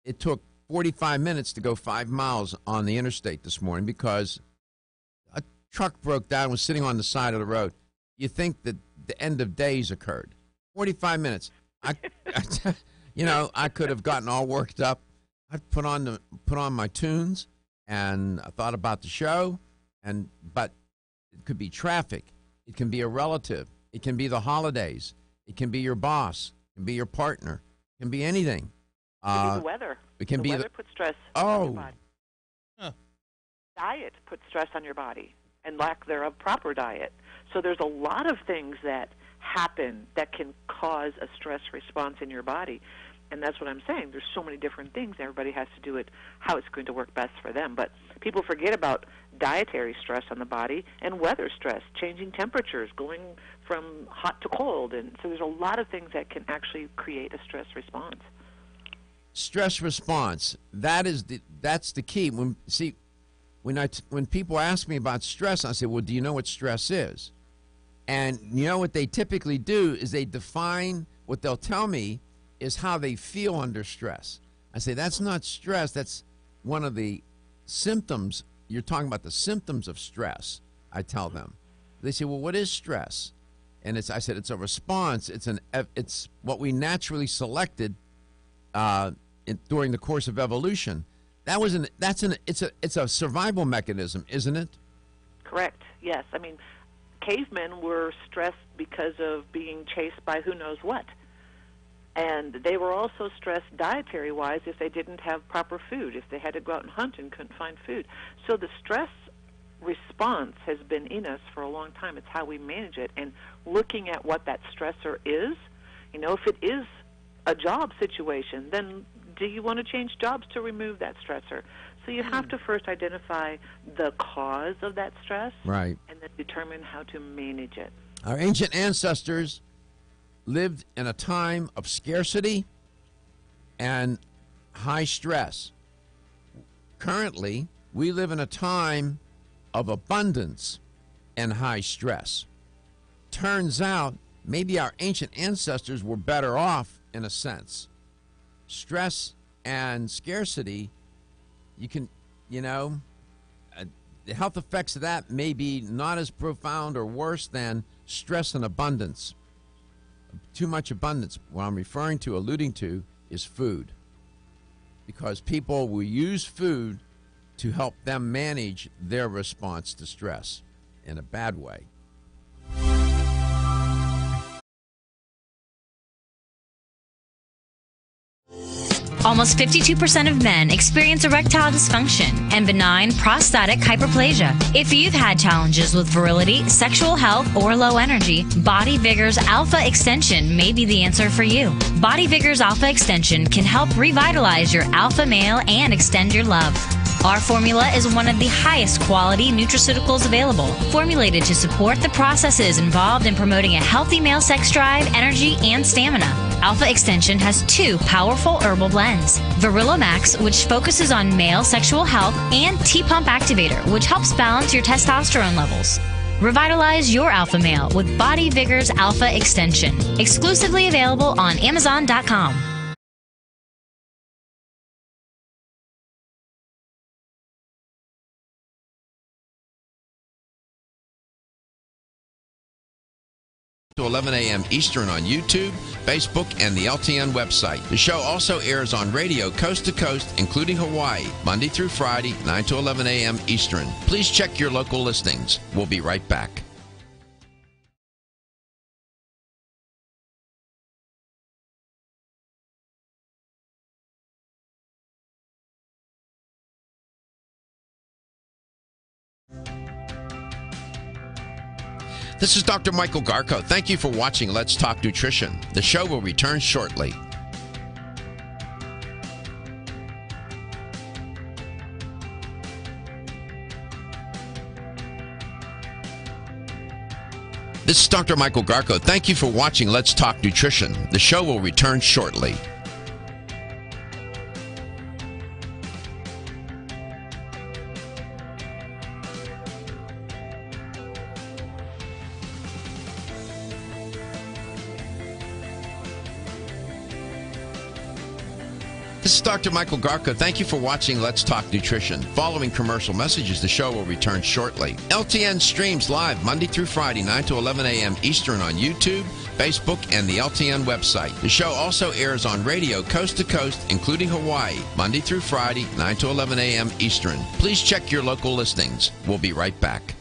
it took 45 minutes to go 5 miles on the interstate this morning because a truck broke down and was sitting on the side of the road. You think that the end of days occurred. 45 minutes. I could have gotten all worked up. I put on my tunes, and I thought about the show, but it could be traffic. It can be a relative. It can be the holidays. It can be your boss. It can be your partner. It can be anything. It can be the weather. It can the be weather puts stress on your body. Huh. Diet puts stress on your body, and lack thereof proper diet. So there's a lot of things that happen that can cause a stress response in your body. And that's what I'm saying. There's so many different things. Everybody has to do it how it's going to work best for them. But people forget about dietary stress on the body and weather stress, changing temperatures, going from hot to cold. And so there's a lot of things that can actually create a stress response. Stress response. That's the key. When people ask me about stress, I say, well, do you know what stress is? And you know what they typically do is they define what they'll tell me is how they feel under stress. I say, that's not stress. That's one of the symptoms. You're talking about the symptoms of stress, I tell them. They say, well, what is stress? And I said, it's a response. It's what we naturally selected during the course of evolution. It's a survival mechanism, isn't it? Correct. Yes. I mean, cavemen were stressed because of being chased by who knows what. And they were also stressed dietary-wise if they didn't have proper food, if they had to go out and hunt and couldn't find food. So the stress response has been in us for a long time. It's how we manage it. And looking at what that stressor is, if it is a job situation, then do you want to change jobs to remove that stressor? So you have to first identify the cause of that stress, right, and then determine how to manage it. Our ancient ancestors lived in a time of scarcity and high stress. Currently, we live in a time of abundance and high stress. Turns out, maybe our ancient ancestors were better off in a sense. Stress and scarcity, the health effects of that may be not as profound or worse than stress and abundance. Too much abundance, what I'm alluding to, is food. Because people will use food to help them manage their response to stress in a bad way. Almost 52% of men experience erectile dysfunction and benign prostatic hyperplasia. If you've had challenges with virility, sexual health, or low energy, Body Vigor's Alpha Extension may be the answer for you. Body Vigor's Alpha Extension can help revitalize your alpha male and extend your love. Our formula is one of the highest quality nutraceuticals available, formulated to support the processes involved in promoting a healthy male sex drive, energy, and stamina. Alpha Extension has 2 powerful herbal blends, Virilomax, which focuses on male sexual health, and T-Pump Activator, which helps balance your testosterone levels. Revitalize your alpha male with Body Vigor's Alpha Extension, exclusively available on Amazon.com. to 11 a.m. Eastern on YouTube, Facebook, and the LTN website. The show also airs on radio coast to coast, including Hawaii, Monday through Friday, 9 to 11 a.m. Eastern. Please check your local listings. We'll be right back. This is Dr. Michael Garko. Thank you for watching Let's Talk Nutrition. The show will return shortly. This is Dr. Michael Garko. Thank you for watching Let's Talk Nutrition. The show will return shortly. This is Dr. Michael Garko. Thank you for watching Let's Talk Nutrition. Following commercial messages, the show will return shortly. LTN streams live Monday through Friday, 9 to 11 a.m. Eastern on YouTube, Facebook, and the LTN website. The show also airs on radio coast to coast, including Hawaii, Monday through Friday, 9 to 11 a.m. Eastern. Please check your local listings. We'll be right back.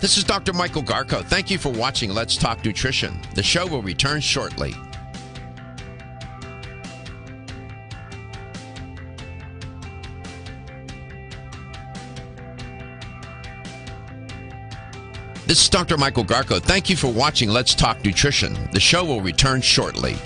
This is Dr. Michael Garko. Thank you for watching Let's Talk Nutrition. The show will return shortly. This is Dr. Michael Garko. Thank you for watching Let's Talk Nutrition. The show will return shortly.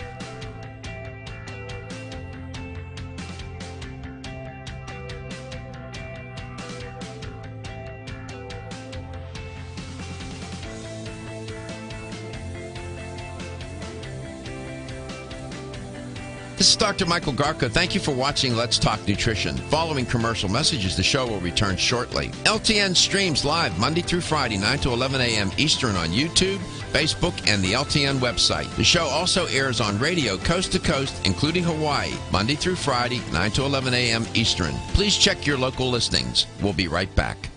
This is Dr. Michael Garko. Thank you for watching Let's Talk Nutrition. Following commercial messages, the show will return shortly. LTN streams live Monday through Friday, 9 to 11 a.m. Eastern on YouTube, Facebook, and the LTN website. The show also airs on radio coast to coast, including Hawaii, Monday through Friday, 9 to 11 a.m. Eastern. Please check your local listings. We'll be right back.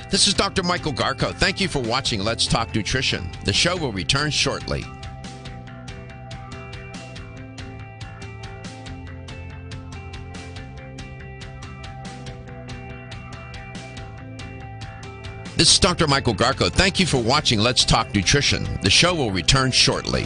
This is Dr. Michael Garko. Thank you for watching Let's Talk Nutrition. The show will return shortly. This is Dr. Michael Garko. Thank you for watching Let's Talk Nutrition. The show will return shortly.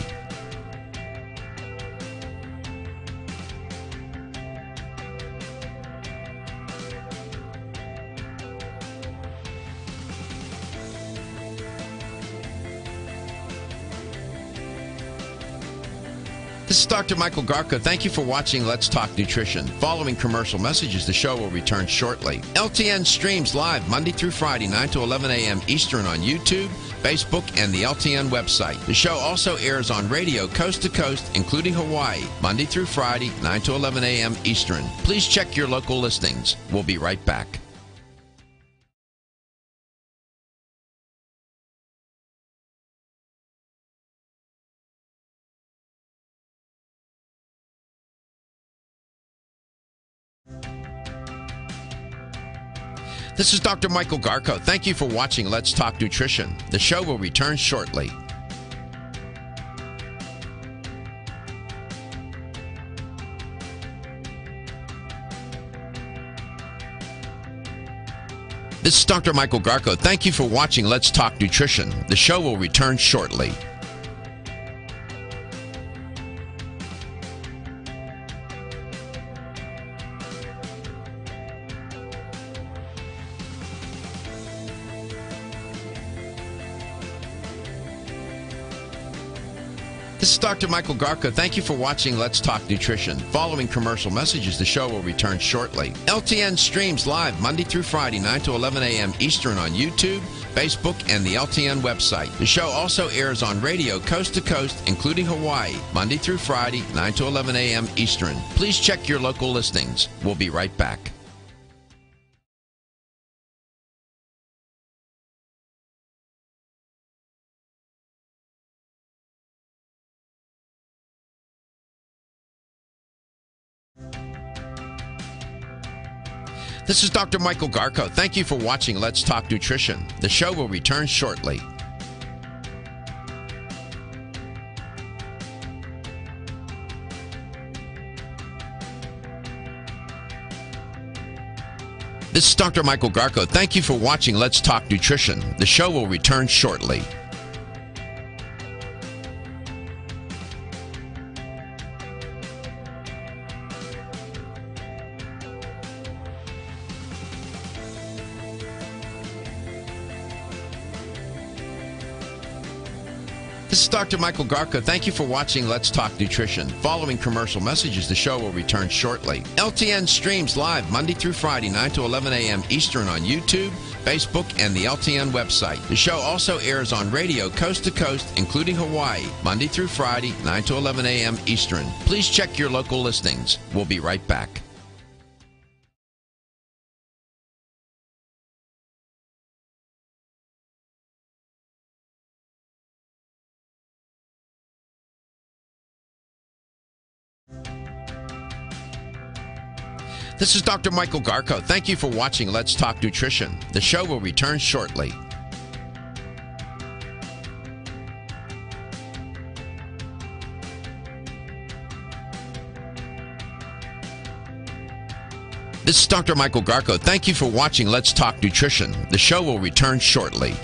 This is Dr. Michael Garko. Thank you for watching Let's Talk Nutrition. Following commercial messages, the show will return shortly. LTN streams live Monday through Friday, 9 to 11 a.m. Eastern on YouTube, Facebook, and the LTN website. The show also airs on radio coast to coast, including Hawaii, Monday through Friday, 9 to 11 a.m. Eastern. Please check your local listings. We'll be right back. This is Dr. Michael Garko. Thank you for watching Let's Talk Nutrition. The show will return shortly. This is Dr. Michael Garko. Thank you for watching Let's Talk Nutrition. The show will return shortly. This is Dr. Michael Garko. Thank you for watching Let's Talk Nutrition. Following commercial messages, the show will return shortly. LTN streams live Monday through Friday, 9 to 11 a.m. Eastern on YouTube, Facebook, and the LTN website. The show also airs on radio coast to coast, including Hawaii, Monday through Friday, 9 to 11 a.m. Eastern. Please check your local listings. We'll be right back. This is Dr. Michael Garko. Thank you for watching Let's Talk Nutrition. The show will return shortly. This is Dr. Michael Garko. Thank you for watching Let's Talk Nutrition. The show will return shortly. This is Dr. Michael Garko. Thank you for watching Let's Talk Nutrition. Following commercial messages, the show will return shortly. LTN streams live Monday through Friday, 9 to 11 a.m. Eastern on YouTube, Facebook, and the LTN website. The show also airs on radio coast to coast, including Hawaii, Monday through Friday, 9 to 11 a.m. Eastern. Please check your local listings. We'll be right back. This is Dr. Michael Garko. Thank you for watching Let's Talk Nutrition. The show will return shortly. This is Dr. Michael Garko. Thank you for watching Let's Talk Nutrition. The show will return shortly.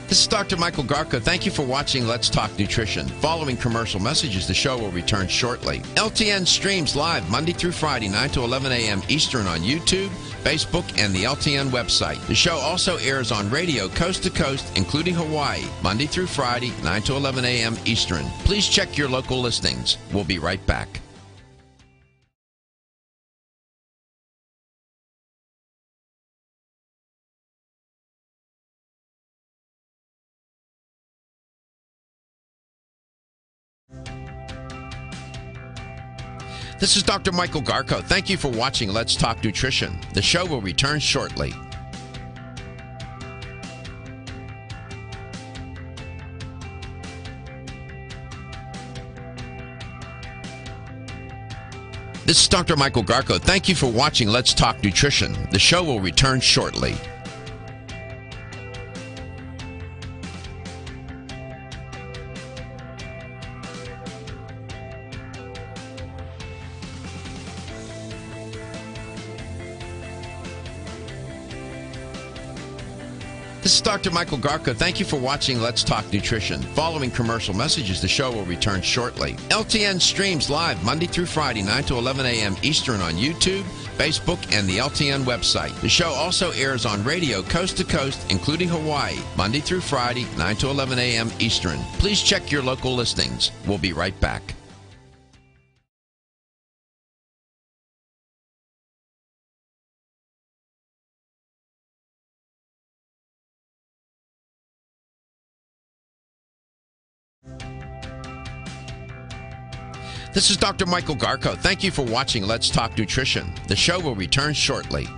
This is Dr. Michael Garko. Thank you for watching Let's Talk Nutrition. Following commercial messages, the show will return shortly. LTN streams live Monday through Friday, 9 to 11 a.m. Eastern on YouTube, Facebook, and the LTN website. The show also airs on radio coast to coast, including Hawaii, Monday through Friday, 9 to 11 a.m. Eastern. Please check your local listings. We'll be right back. This is Dr. Michael Garko. Thank you for watching Let's Talk Nutrition. The show will return shortly. This is Dr. Michael Garko. Thank you for watching Let's Talk Nutrition. The show will return shortly. This is Dr. Michael Garko. Thank you for watching Let's Talk Nutrition. Following commercial messages, the show will return shortly. LTN streams live Monday through Friday, 9 to 11 a.m. Eastern on YouTube, Facebook, and the LTN website. The show also airs on radio coast to coast, including Hawaii, Monday through Friday, 9 to 11 a.m. Eastern. Please check your local listings. We'll be right back. This is Dr. Michael Garko. Thank you for watching Let's Talk Nutrition. The show will return shortly.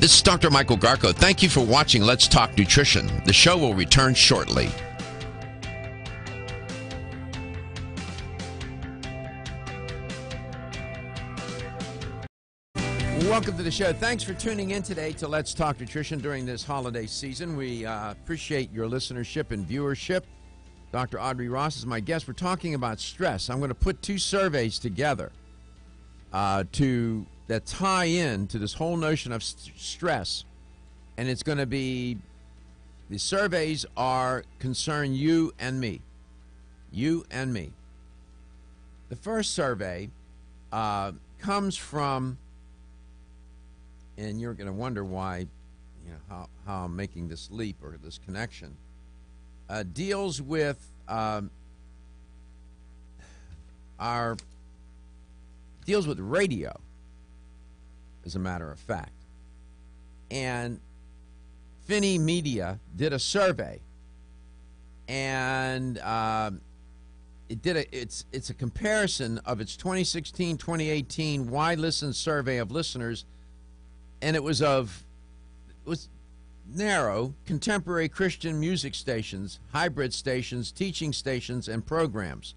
This is Dr. Michael Garko. Thank you for watching Let's Talk Nutrition. The show will return shortly. Welcome to the show. Thanks for tuning in today to Let's Talk Nutrition during this holiday season. We appreciate your listenership and viewership. Dr. Audrey Ross is my guest. We're talking about stress. I'm going to put two surveys together that tie in to this whole notion of stress. And it's going to be, the surveys concern you and me. you and me. The first survey comes from, and you're going to wonder why, how I'm making this leap or this connection, deals with radio, as a matter of fact. And Finney Media did a survey, and it's a comparison of its 2016-2018 Why Listen survey of listeners, and it was narrow contemporary Christian music stations, hybrid stations, teaching stations, and programs.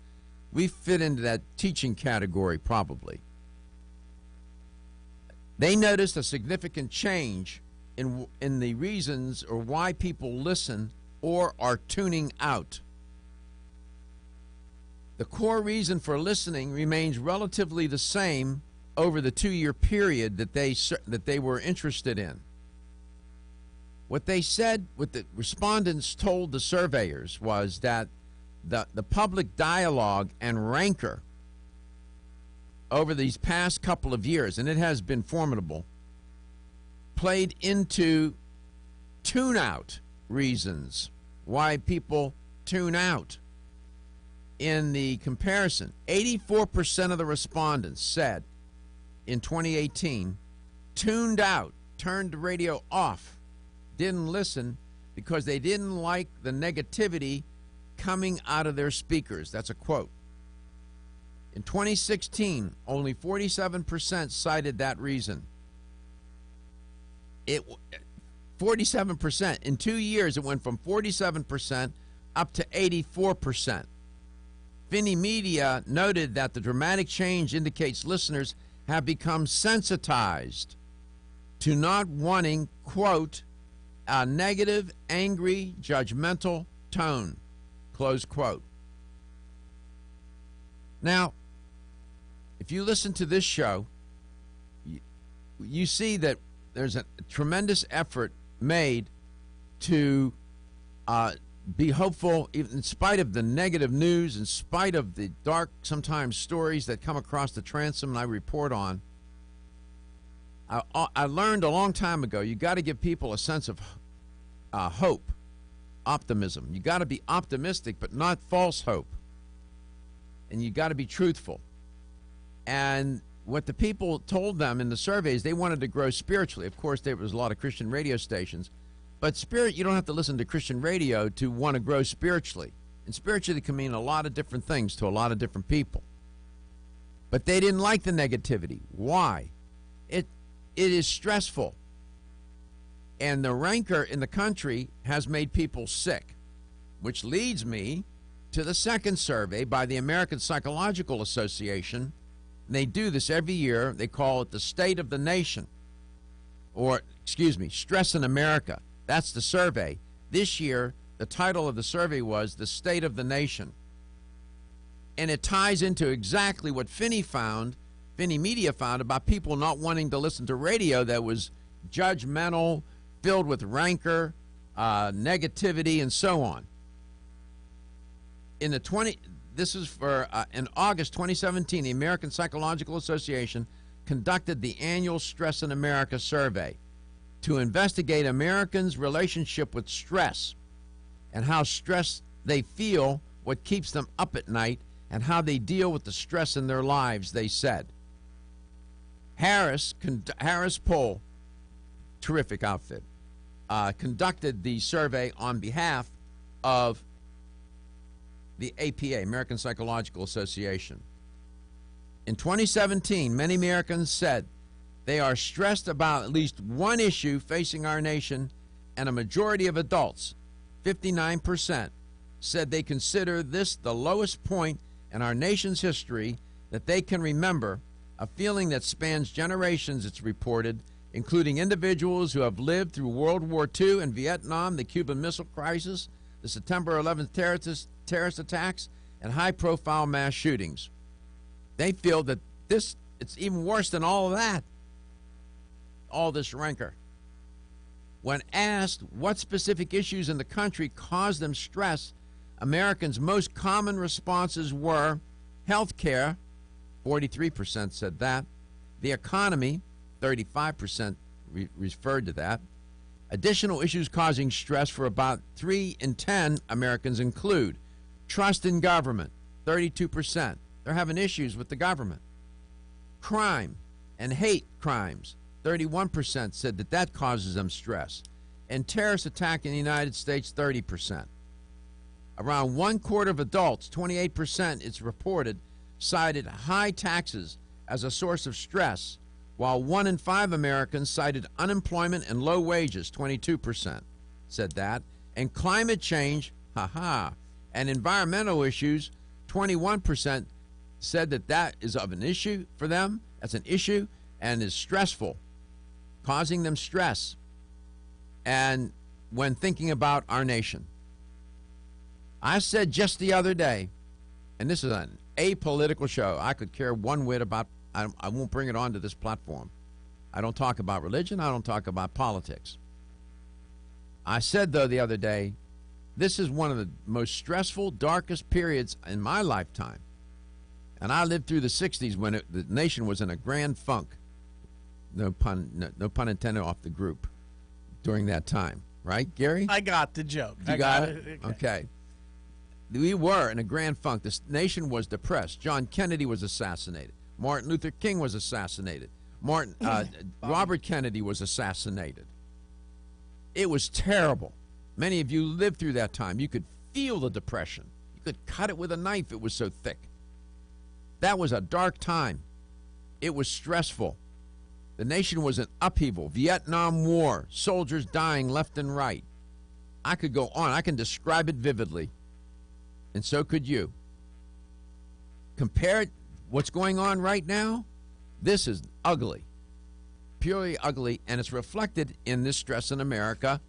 We fit into that teaching category probably. They noticed a significant change in the reasons or why people listen or are tuning out. The core reason for listening remains relatively the same over the 2-year period that they were interested in. What they said, what the respondents told the surveyors, was that the public dialogue and rancor over these past couple of years, and it has been formidable, played into tune-out reasons why people tune out. In the comparison, 84% of the respondents said in 2018 tuned out, turned the radio off, didn't listen because they didn't like the negativity coming out of their speakers. That's a quote. In 2016, only 47% cited that reason. 47%. In 2 years, it went from 47% up to 84%. Finney Media noted that the dramatic change indicates listeners have become sensitized to not wanting, quote, a negative, angry, judgmental tone, close quote. Now, if you listen to this show, you see that there's a tremendous effort made to be hopeful, even in spite of the negative news, in spite of the dark, sometimes, stories that come across the transom and I report on. I learned a long time ago, you got to give people a sense of hope, optimism. You got to be optimistic, but not false hope. And you got to be truthful. And what the people told them in the surveys, they wanted to grow spiritually. Of course, there was a lot of Christian radio stations. But you don't have to listen to Christian radio to want to grow spiritually. And spiritually can mean a lot of different things to a lot of different people. But they didn't like the negativity. Why? It is stressful. And the rancor in the country has made people sick, which leads me to the second survey by the American Psychological Association. And they do this every year. They call it the State of the Nation, Stress in America. That's the survey. This year, the title of the survey was The State of the Nation. And it ties into exactly what Finney Media found about people not wanting to listen to radio that was judgmental, filled with rancor, negativity, and so on. In August 2017, the American Psychological Association conducted the annual Stress in America survey to investigate Americans' relationship with stress and how stressed they feel, what keeps them up at night, and how they deal with the stress in their lives, they said. Harris Poll, terrific outfit, conducted the survey on behalf of the APA, American Psychological Association. In 2017, many Americans said they are stressed about at least one issue facing our nation, and a majority of adults, 59%, said they consider this the lowest point in our nation's history that they can remember, a feeling that spans generations, it's reported, including individuals who have lived through World War II and Vietnam, the Cuban Missile Crisis, the September 11th terrorist attacks, and high-profile mass shootings. They feel that it's even worse than all of that, all this rancor. When asked what specific issues in the country cause them stress, Americans' most common responses were health care, 43% said that. The economy, 35% referred to that. Additional issues causing stress for about 3 in 10 Americans include trust in government, 32%. They're having issues with the government. Crime and hate crimes, 31% said that causes them stress. And terrorist attack in the United States, 30%. Around 1/4 of adults, 28%, it's reported, cited high taxes as a source of stress, while 1 in 5 Americans cited unemployment and low wages, 22% said that. And climate change, and environmental issues, 21% said that is of an issue for them. That's an issue and is stressful, causing them stress. And when thinking about our nation, I said just the other day, and this is an apolitical show. I could care one whit about, I won't bring it onto this platform. I don't talk about religion. I don't talk about politics. I said, though, the other day, this is one of the most stressful, darkest periods in my lifetime. And I lived through the 60s when the nation was in a grand funk. No pun intended off the group during that time. Right, Gary? I got the joke. You got it? Okay. We were in a grand funk. This nation was depressed. John Kennedy was assassinated. Martin Luther King was assassinated. Robert Kennedy was assassinated. It was terrible. Many of you lived through that time. You could feel the depression. You could cut it with a knife. It was so thick. That was a dark time. It was stressful. The nation was in upheaval. Vietnam War, soldiers dying left and right. I could go on. I can describe it vividly. And so could you. Compare what's going on right now. This is ugly, purely ugly, and it's reflected in this Stress in America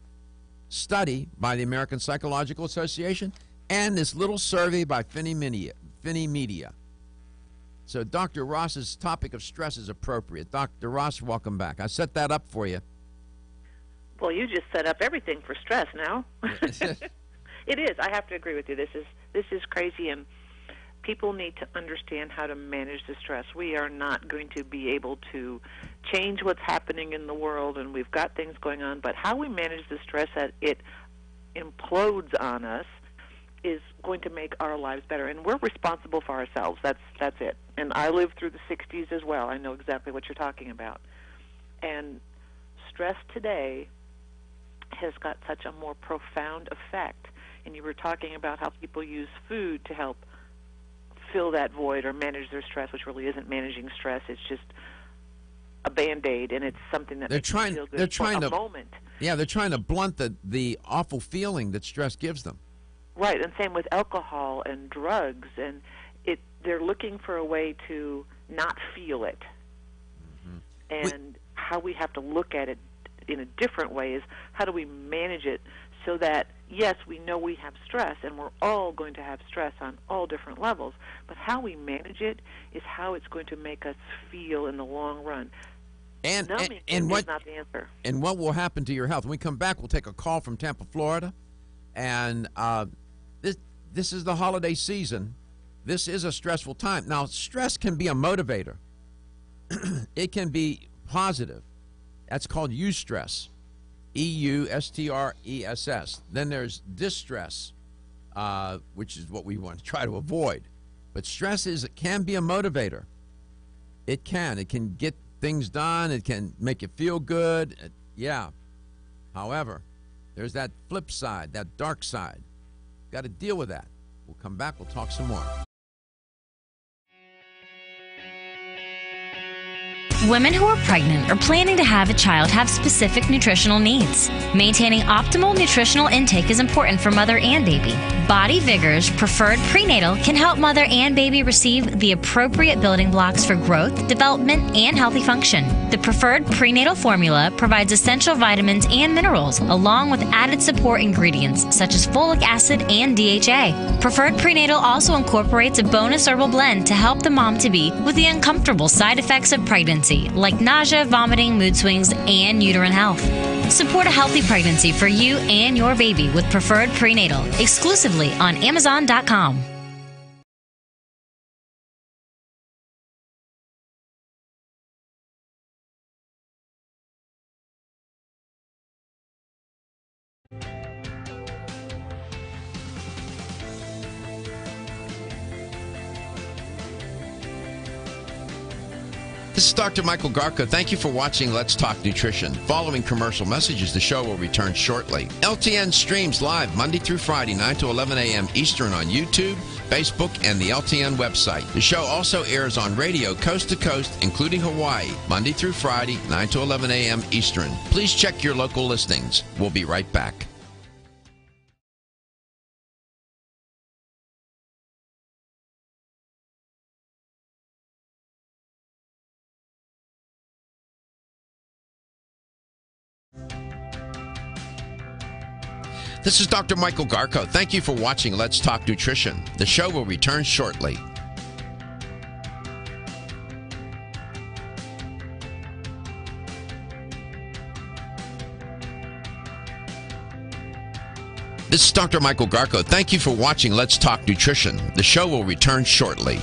study by the American Psychological Association and this little survey by Finney Media. So Dr. Ross's topic of stress is appropriate. Dr. Ross, welcome back. I set that up for you. Well, you just set up everything for stress now. It is. I have to agree with you. This is crazy, and people need to understand how to manage the stress. We are not going to be able to change what's happening in the world, and we've got things going on, but how we manage the stress that it implodes on us is going to make our lives better, and we're responsible for ourselves. That's it. And I lived through the 60s as well. I know exactly what you're talking about. And stress today has got such a more profound effect. And you were talking about how people use food to help fill that void or manage their stress, which really isn't managing stress. It's just a Band-Aid, and it's something that makes you feel good for a moment. Yeah, they're trying to blunt the awful feeling that stress gives them. Right, and same with alcohol and drugs, and they're looking for a way to not feel it. Mm-hmm. And how we have to look at it in a different way is how do we manage it so that, yes, we know we have stress, and we're all going to have stress on all different levels, but how we manage it is how it's going to make us feel in the long run. And what, is not the answer. And what will happen to your health? When we come back, we'll take a call from Tampa, Florida, and this is the holiday season. This is a stressful time. Now, stress can be a motivator. It can be positive. That's called eustress, eustress. Then there's distress, which is what we want to try to avoid. But stress can be a motivator. It can get things done. It can make you feel good. Yeah. However, there's that flip side, that dark side. Got to deal with that. We'll come back. We'll talk some more. Women who are pregnant or planning to have a child have specific nutritional needs. Maintaining optimal nutritional intake is important for mother and baby. Body Vigor's Preferred Prenatal can help mother and baby receive the appropriate building blocks for growth, development, and healthy function. The Preferred Prenatal formula provides essential vitamins and minerals, along with added support ingredients such as folic acid and DHA. Preferred Prenatal also incorporates a bonus herbal blend to help the mom-to-be with the uncomfortable side effects of pregnancy, like nausea, vomiting, mood swings, and uterine health. Support a healthy pregnancy for you and your baby with Preferred Prenatal, exclusively on Amazon.com. This is Dr. Michael Garko. Thank you for watching Let's Talk Nutrition. Following commercial messages, the show will return shortly. LTN streams live Monday through Friday, 9 to 11 a.m. Eastern on YouTube, Facebook, and the LTN website. The show also airs on radio coast to coast, including Hawaii, Monday through Friday, 9 to 11 a.m. Eastern. Please check your local listings. We'll be right back. This is Dr. Michael Garko. Thank you for watching Let's Talk Nutrition. The show will return shortly. This is Dr. Michael Garko. Thank you for watching Let's Talk Nutrition. The show will return shortly.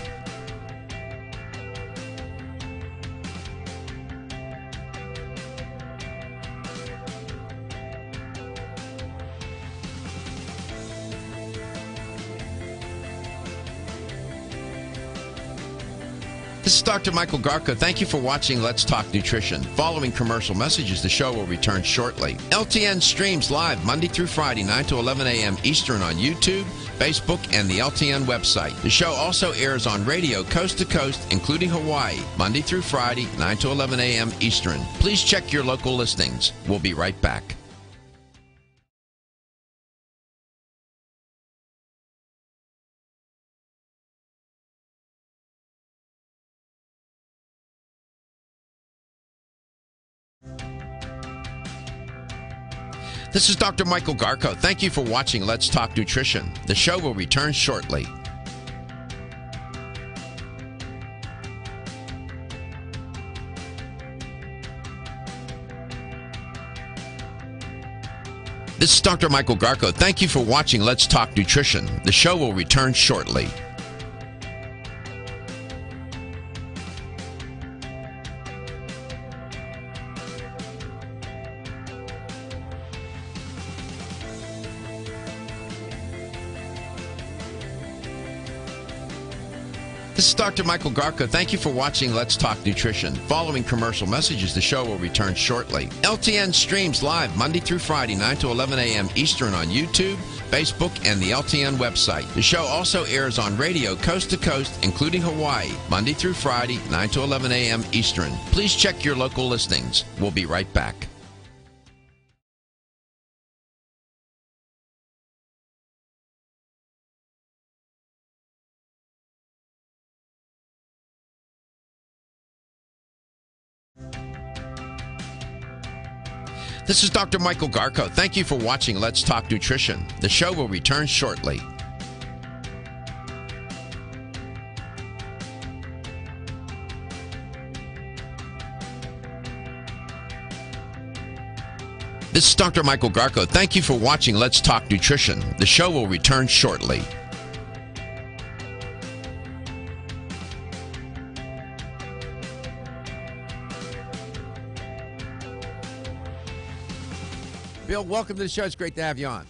This is Dr. Michael Garko. Thank you for watching Let's Talk Nutrition. Following commercial messages, the show will return shortly. LTN streams live Monday through Friday, 9 to 11 a.m. Eastern on YouTube, Facebook, and the LTN website. The show also airs on radio coast to coast, including Hawaii, Monday through Friday, 9 to 11 a.m. Eastern. Please check your local listings. We'll be right back. This is Dr. Michael Garko. Thank you for watching Let's Talk Nutrition. The show will return shortly. This is Dr. Michael Garko. Thank you for watching Let's Talk Nutrition. The show will return shortly. This is Dr. Michael Garko. Thank you for watching Let's Talk Nutrition. Following commercial messages, the show will return shortly. LTN streams live Monday through Friday, 9 to 11 a.m. Eastern on YouTube, Facebook, and the LTN website. The show also airs on radio coast to coast, including Hawaii, Monday through Friday, 9 to 11 a.m. Eastern. Please check your local listings. We'll be right back. This is Dr. Michael Garko. Thank you for watching Let's Talk Nutrition. The show will return shortly. This is Dr. Michael Garko. Thank you for watching Let's Talk Nutrition. The show will return shortly. Bill, welcome to the show. It's great to have you on.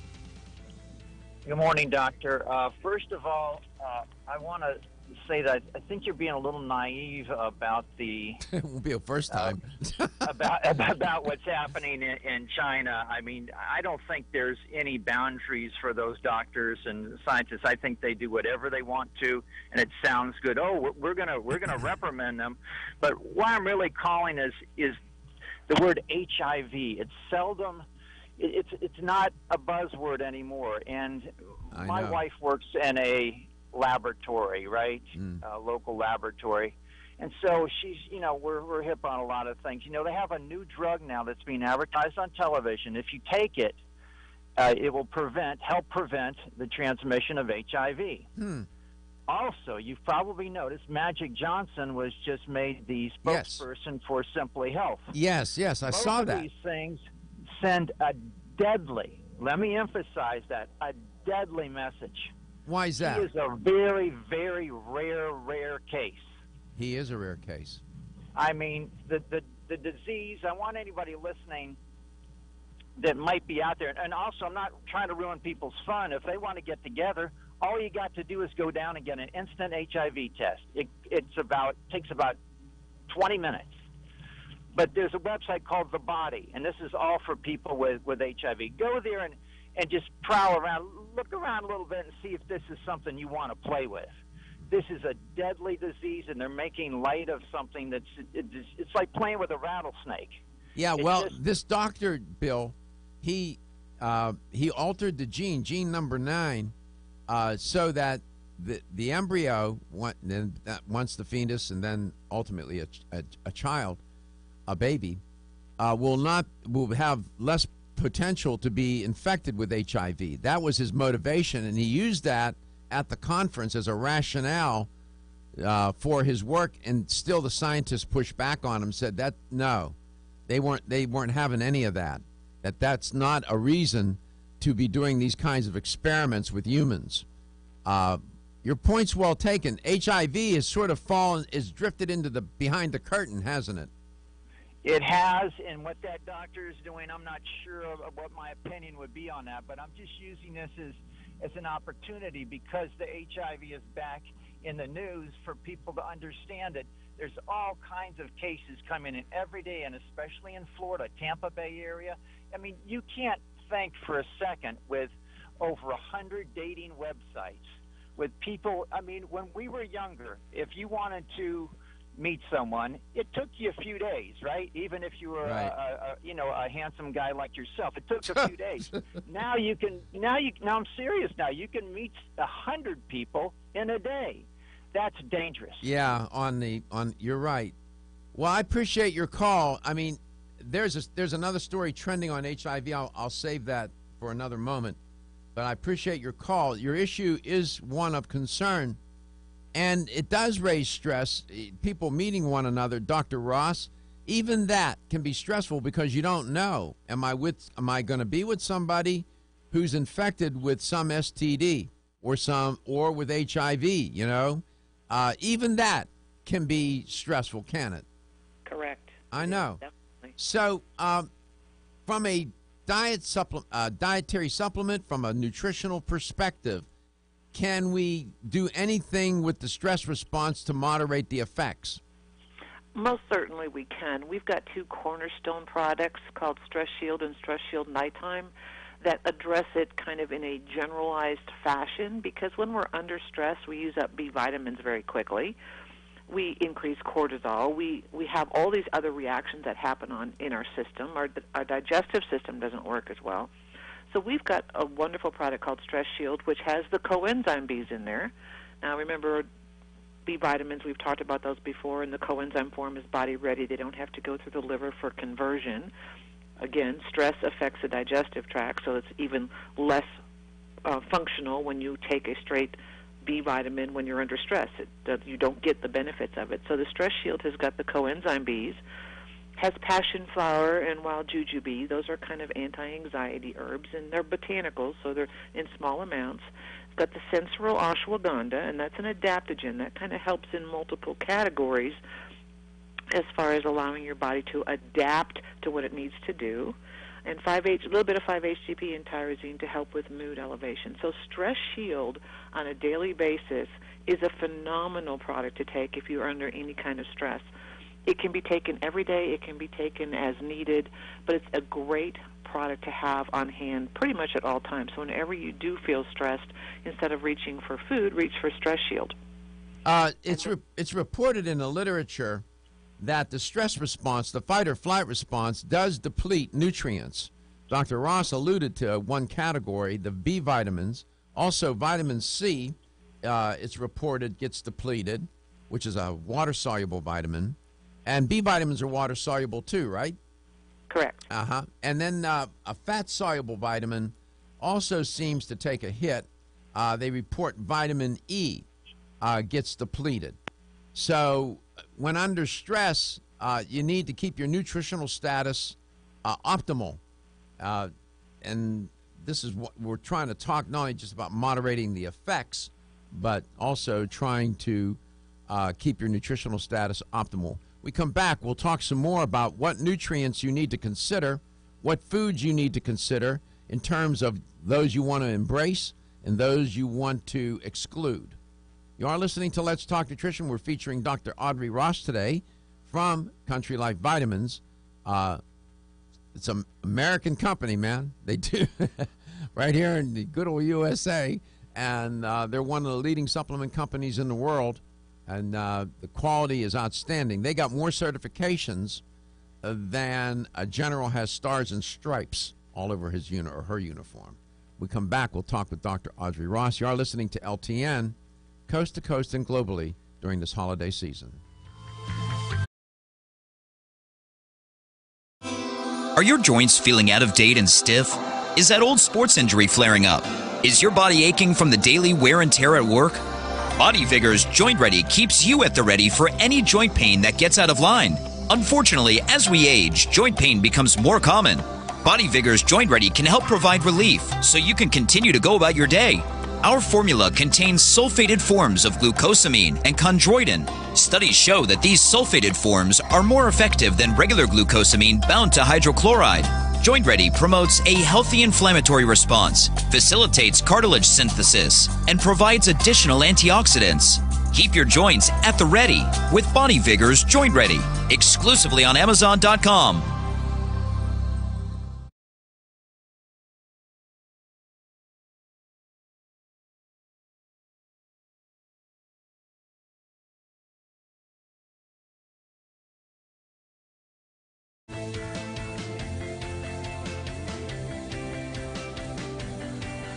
Good morning, Doctor. First of all, I want to say that I think you're being a little naive about the It won't be a first time. about what's happening in China. I mean, I don't think there's any boundaries for those doctors and scientists. I think they do whatever they want to, and it sounds good. Oh, we're gonna reprimand them. But what I'm really calling is the word HIV. It's seldom. It's not a buzzword anymore. And my wife works in a laboratory, right? A local laboratory. And so she's, we're hip on a lot of things. They have a new drug now that's being advertised on television. If you take it, it will help prevent the transmission of HIV. Also, you've probably noticed Magic Johnson was just made the spokesperson for Simply Health. Yes, I saw that. These things send a deadly, let me emphasize that, a deadly message. Why is that? He is a very, very rare case. He is a rare case. I mean, the disease, I want anybody listening that might be out there, and also I'm not trying to ruin people's fun. If they want to get together, all you got to do is go down and get an instant HIV test. It takes about 20 minutes. But there's a website called The Body, and this is all for people with HIV. Go there and just prowl around, look around a little bit and see if this is something you want to play with. This is a deadly disease, and they're making light of something it's like playing with a rattlesnake. Yeah, well, this doctor, Bill, he altered the gene number 9, so that the embryo, once the fetus and then ultimately a child, a baby, will have less potential to be infected with HIV. That was his motivation, and he used that at the conference as a rationale for his work. And still, the scientists pushed back on him, said that no, they weren't having any of that. That's not a reason to be doing these kinds of experiments with humans. Your point's well taken. HIV has sort of drifted into the behind the curtain, hasn't it? It has, and what that doctor is doing, I'm not sure of what my opinion would be on that, but I'm just using this as an opportunity because the HIV is back in the news for people to understand it. There's all kinds of cases coming in every day, and especially in Florida, Tampa Bay area. I mean, you can't think for a second with over 100 dating websites with people. I mean, when we were younger, if you wanted to meet someone, it took you a few days, right? Even if you were a handsome guy like yourself, it took a few days. Now I'm serious. Now you can meet 100 people in a day. That's dangerous. Yeah, you're right. Well, I appreciate your call. I mean, there's another story trending on HIV. I'll save that for another moment. But I appreciate your call. Your issue is one of concern, and it does raise stress. People meeting one another, Dr. Ross, even that can be stressful because you don't know. Am I going to be with somebody who's infected with some STD or with HIV? You know, even that can be stressful, can it? Correct. I know. Definitely. So, from a dietary supplement, from a nutritional perspective, can we do anything with the stress response to moderate the effects? Most certainly we can. We've got 2 cornerstone products called Stress Shield and Stress Shield Nighttime that address it kind of in a generalized fashion, because when we're under stress, we use up B vitamins very quickly. We increase cortisol. We have all these other reactions that happen in our system. Our digestive system doesn't work as well. So we've got a wonderful product called Stress Shield, which has the coenzyme Bs in there. Now, remember, B vitamins, we've talked about those before, and the coenzyme form is body ready. They don't have to go through the liver for conversion. Again, stress affects the digestive tract, so it's even less functional when you take a straight B vitamin when you're under stress. You don't get the benefits of it. So the Stress Shield has got the coenzyme Bs, has passion flower and wild jujube. Those are kind of anti-anxiety herbs, and they're botanicals, so they're in small amounts. It's got the sensoril ashwagandha, and that's an adaptogen. That kind of helps in multiple categories as far as allowing your body to adapt to what it needs to do. And a little bit of 5-HTP and tyrosine to help with mood elevation. So Stress Shield on a daily basis is a phenomenal product to take if you're under any kind of stress. It can be taken every day. It can be taken as needed, but it's a great product to have on hand pretty much at all times. So whenever you do feel stressed, instead of reaching for food, reach for Stress Shield. It's reported in the literature that the stress response, the fight or flight response, does deplete nutrients. Dr. Ross alluded to one category, the B vitamins. Also, vitamin C, it's reported, gets depleted, which is a water-soluble vitamin. And B vitamins are water-soluble too, right? Correct. Uh-huh. And then a fat-soluble vitamin also seems to take a hit. They report vitamin E gets depleted. So when under stress, you need to keep your nutritional status optimal. And this is what we're trying to talk, not only just about moderating the effects, but also trying to keep your nutritional status optimal. We come back, we'll talk some more about what nutrients you need to consider, what foods you need to consider in terms of those you want to embrace and those you want to exclude. You are listening to Let's Talk Nutrition. We're featuring Dr. Audrey Ross today from Country Life Vitamins. It's an American company, man. They do right here in the good old USA, and they're one of the leading supplement companies in the world, and the quality is outstanding. They got more certifications than a general has stars and stripes all over his or her uniform. We come back, we'll talk with Dr. Audrey Ross. You are listening to LTN, coast to coast and globally during this holiday season. Are your joints feeling out of date and stiff? Is that old sports injury flaring up? Is your body aching from the daily wear and tear at work? Body Vigor's Joint Ready keeps you at the ready for any joint pain that gets out of line. Unfortunately, as we age, joint pain becomes more common. Body Vigor's Joint Ready can help provide relief so you can continue to go about your day. Our formula contains sulfated forms of glucosamine and chondroitin. Studies show that these sulfated forms are more effective than regular glucosamine bound to hydrochloride. Joint Ready promotes a healthy inflammatory response, facilitates cartilage synthesis, and provides additional antioxidants. Keep your joints at the ready with Body Vigor's Joint Ready, exclusively on Amazon.com.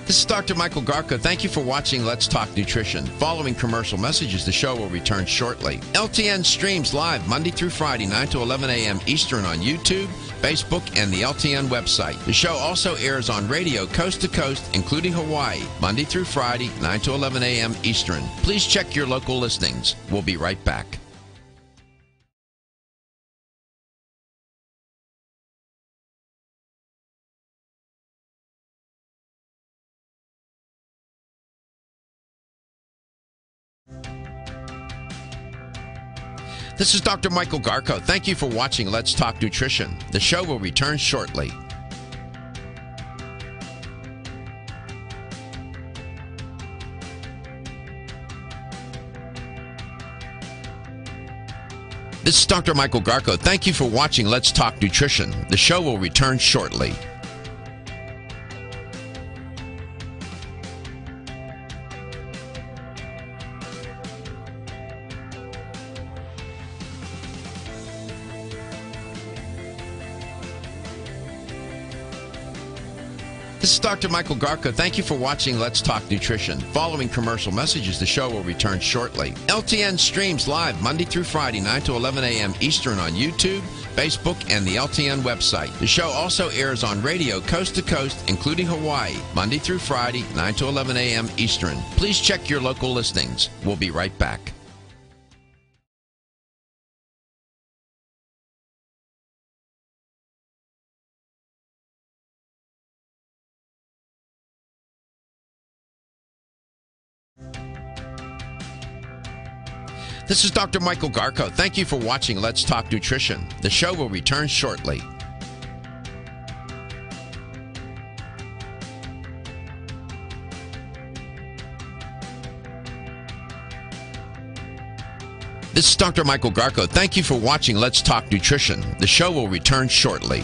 This is Dr. Michael Garko. Thank you for watching Let's Talk Nutrition. Following commercial messages, the show will return shortly. LTN streams live Monday through Friday, 9 to 11 a.m. Eastern on YouTube, Facebook, and the LTN website. The show also airs on radio coast to coast, including Hawaii, Monday through Friday, 9 to 11 a.m. Eastern. Please check your local listings. We'll be right back. This is Dr. Michael Garko. Thank you for watching Let's Talk Nutrition. The show will return shortly. This is Dr. Michael Garko. Thank you for watching Let's Talk Nutrition. The show will return shortly. This is Dr. Michael Garko. Thank you for watching Let's Talk Nutrition. Following commercial messages, the show will return shortly. LTN streams live Monday through Friday, 9 to 11 a.m. Eastern on YouTube, Facebook, and the LTN website. The show also airs on radio coast to coast, including Hawaii, Monday through Friday, 9 to 11 a.m. Eastern. Please check your local listings. We'll be right back. This is Dr. Michael Garko. Thank you for watching Let's Talk Nutrition. The show will return shortly. This is Dr. Michael Garko. Thank you for watching Let's Talk Nutrition. The show will return shortly.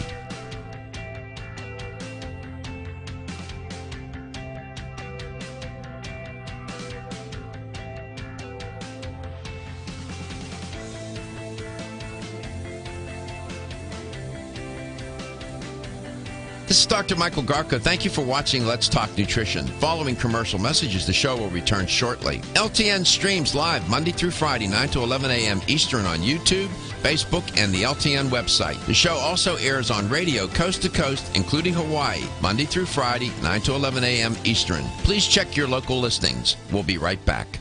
This is Dr. Michael Garko. Thank you for watching Let's Talk Nutrition. Following commercial messages, the show will return shortly. LTN streams live Monday through Friday, 9 to 11 a.m. Eastern on YouTube, Facebook, and the LTN website. The show also airs on radio coast to coast, including Hawaii, Monday through Friday, 9 to 11 a.m. Eastern. Please check your local listings. We'll be right back.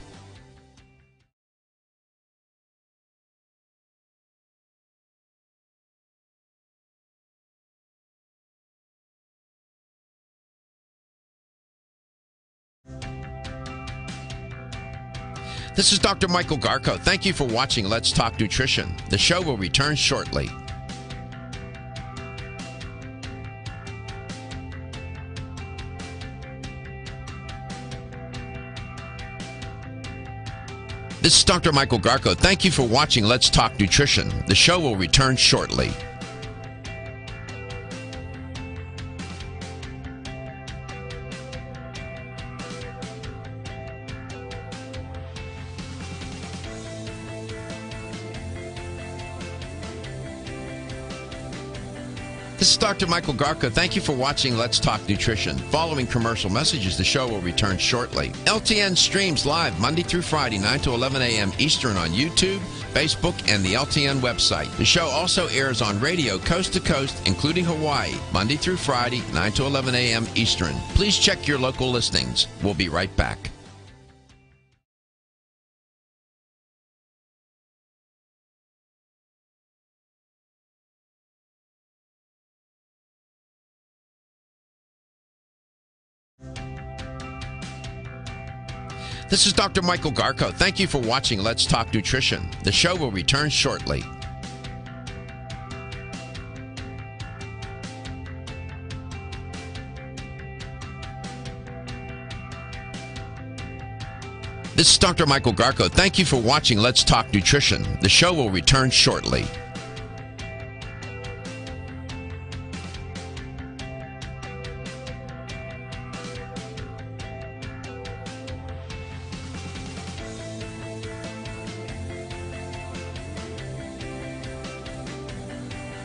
This is Dr. Michael Garko. Thank you for watching Let's Talk Nutrition. The show will return shortly. This is Dr. Michael Garko. Thank you for watching Let's Talk Nutrition. The show will return shortly. This is Dr. Michael Garko. Thank you for watching Let's Talk Nutrition. Following commercial messages, the show will return shortly. LTN streams live Monday through Friday, 9 to 11 a.m. Eastern on YouTube, Facebook, and the LTN website. The show also airs on radio coast to coast, including Hawaii, Monday through Friday, 9 to 11 a.m. Eastern. Please check your local listings. We'll be right back. This is Dr. Michael Garko. Thank you for watching Let's Talk Nutrition. The show will return shortly. This is Dr. Michael Garko. Thank you for watching Let's Talk Nutrition. The show will return shortly.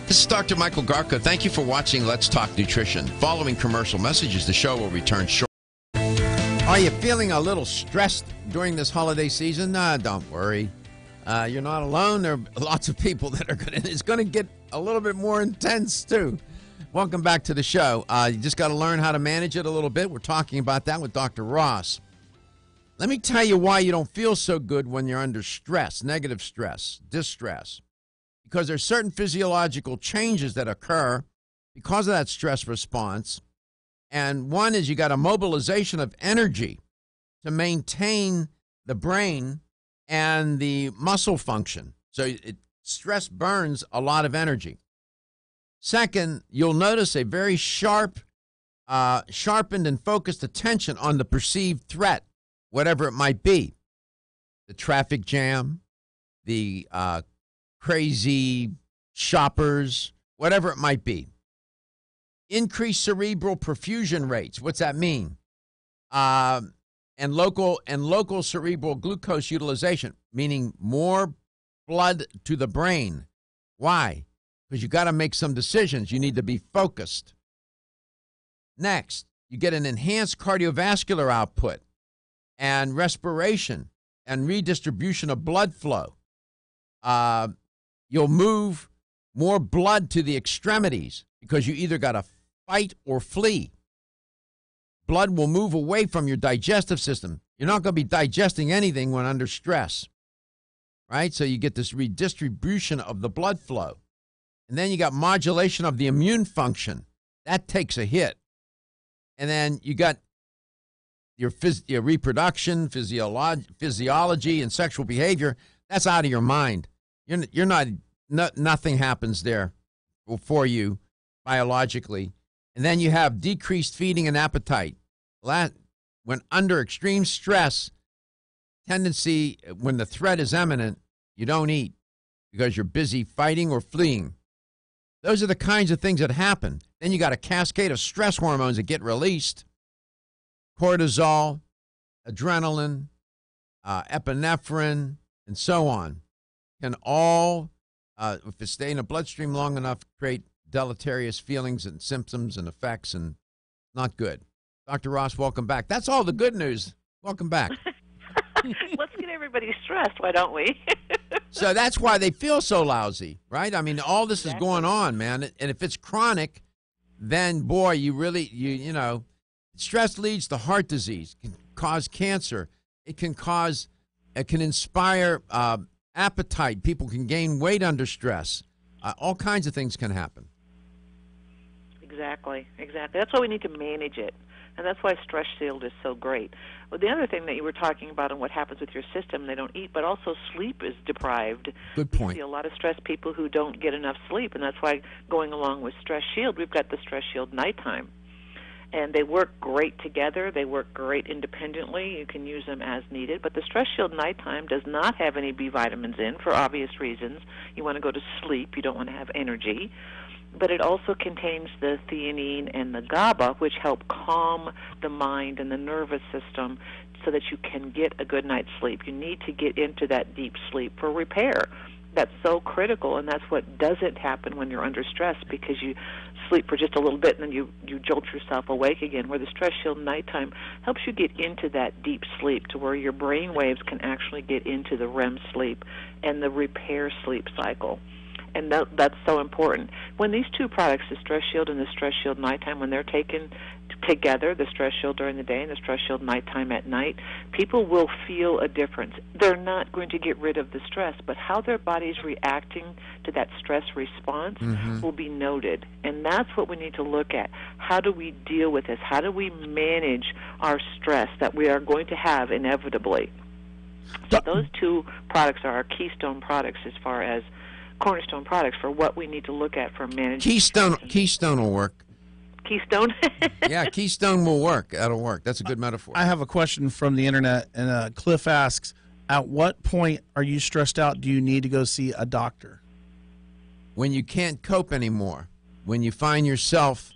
This is Dr. Michael Garko. Thank you for watching Let's Talk Nutrition. Following commercial messages, the show will return shortly. Are you feeling a little stressed during this holiday season? Nah, don't worry. You're not alone. There are lots of people that are going to, it's going to get a little bit more intense too. Welcome back to the show. You just got to learn how to manage it a little bit. We're talking about that with Dr. Ross. Let me tell you why you don't feel so good when you're under stress, negative stress, distress. Because there's certain physiological changes that occur because of that stress response. And one is you got a mobilization of energy to maintain the brain and the muscle function. So stress burns a lot of energy. Second, you'll notice a very sharpened and focused attention on the perceived threat, whatever it might be. The traffic jam, the crazy shoppers, whatever it might be. Increased cerebral perfusion rates. What's that mean? And local cerebral glucose utilization, meaning more blood to the brain. Why? Because you got to make some decisions. You need to be focused. Next, you get an enhanced cardiovascular output and respiration and redistribution of blood flow. You'll move more blood to the extremities because you either got to fight or flee. Blood will move away from your digestive system. You're not going to be digesting anything when under stress, right? So you get this redistribution of the blood flow. And then you got modulation of the immune function. That takes a hit. And then you got your reproduction, physiology, and sexual behavior. That's out of your mind. You're not nothing happens there for you biologically. And then you have decreased feeding and appetite. When under extreme stress, tendency, when the threat is imminent, you don't eat because you're busy fighting or fleeing. Those are the kinds of things that happen. Then you got a cascade of stress hormones that get released. Cortisol, adrenaline, epinephrine, and so on. Can all, if it stay in the bloodstream long enough, create deleterious feelings and symptoms and effects, and not good. Dr. Ross, welcome back. That's all the good news. Welcome back. Let's get everybody stressed, why don't we? So that's why they feel so lousy, right? I mean, all this is going on, man. And if it's chronic, then, boy, you know, stress leads to heart disease, can cause cancer. It can inspire appetite. People can gain weight under stress. All kinds of things can happen. Exactly. That's why we need to manage it. And that's why Stress Shield is so great. Well, the other thing that you were talking about and what happens with your system, they don't eat, but also sleep is deprived. Good We point. see a lot of stressed people who don't get enough sleep, and that's why going along with Stress Shield, we've got the Stress Shield Nighttime. And they work great together. They work great independently. You can use them as needed. But the Stress Shield Nighttime does not have any B vitamins in for obvious reasons. You want to go to sleep. You don't want to have energy. But it also contains the theanine and the GABA, which help calm the mind and the nervous system so that you can get a good night's sleep. You need to get into that deep sleep for repair. That's so critical, and that's what doesn't happen when you're under stress, because you sleep for just a little bit and then you jolt yourself awake again, where the Stress Shield Nighttime helps you get into that deep sleep to where your brain waves can actually get into the REM sleep and the repair sleep cycle. And that's so important. When these two products, the Stress Shield and the Stress Shield Nighttime, when they're taken together, the Stress Shield during the day and the Stress Shield Nighttime at night, people will feel a difference. They're not going to get rid of the stress, but how their body's reacting to that stress response will be noted. And that's what we need to look at. How do we deal with this? How do we manage our stress that we are going to have inevitably? So those two products are our keystone products as far as cornerstone products for what we need to look at for managing. Keystone will work. Keystone? Yeah, Keystone will work. That'll work. That's a good metaphor. I have a question from the internet, and Cliff asks, at what point are you stressed out? Do you need to go see a doctor? When you can't cope anymore, when you find yourself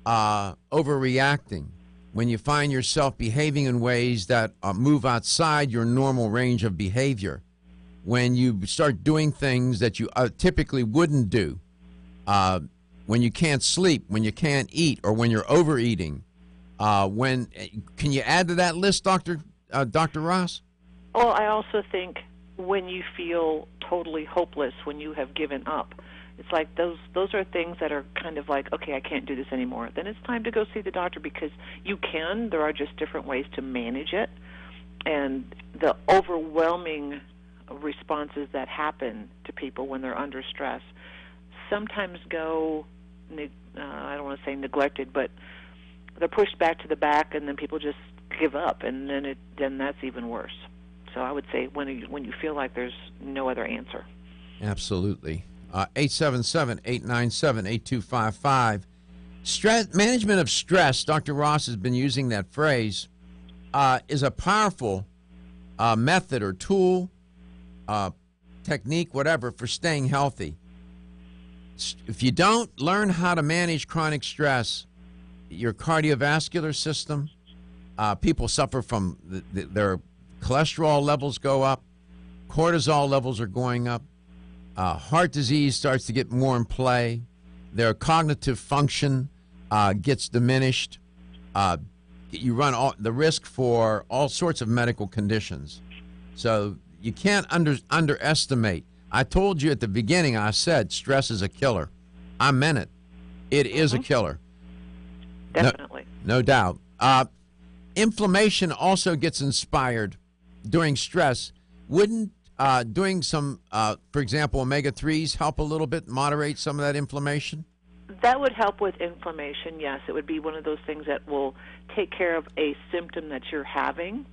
overreacting, when you find yourself behaving in ways that move outside your normal range of behavior, when you start doing things that you typically wouldn't do, when you can't sleep, when you can't eat, or when you're overeating, can you add to that list, Dr. Ross? Well, I also think when you feel totally hopeless, when you have given up, it's like those are things that are kind of like, okay, I can't do this anymore. Then it's time to go see the doctor, because you can. There are just different ways to manage it. And the overwhelming responses that happen to people when they're under stress sometimes go, I don't want to say neglected, but they're pushed back to the back, and then people just give up, and then that's even worse. So I would say when you feel like there's no other answer. Absolutely. 877-897-8255. Stress management of stress. Dr. Ross has been using that phrase. Is a powerful method or tool, technique, whatever, for staying healthy. If you don't learn how to manage chronic stress, your cardiovascular system, people suffer from their cholesterol levels go up, cortisol levels are going up, heart disease starts to get more in play, their cognitive function gets diminished. You run the risk for all sorts of medical conditions. So you can't underestimate. I told you at the beginning, I said stress is a killer. I meant it. It is a killer. Definitely. No doubt. Inflammation also gets inspired during stress. Wouldn't doing some, for example, omega-3s help a little bit, moderate some of that inflammation? That would help with inflammation, yes. It would be one of those things that will take care of a symptom that you're having.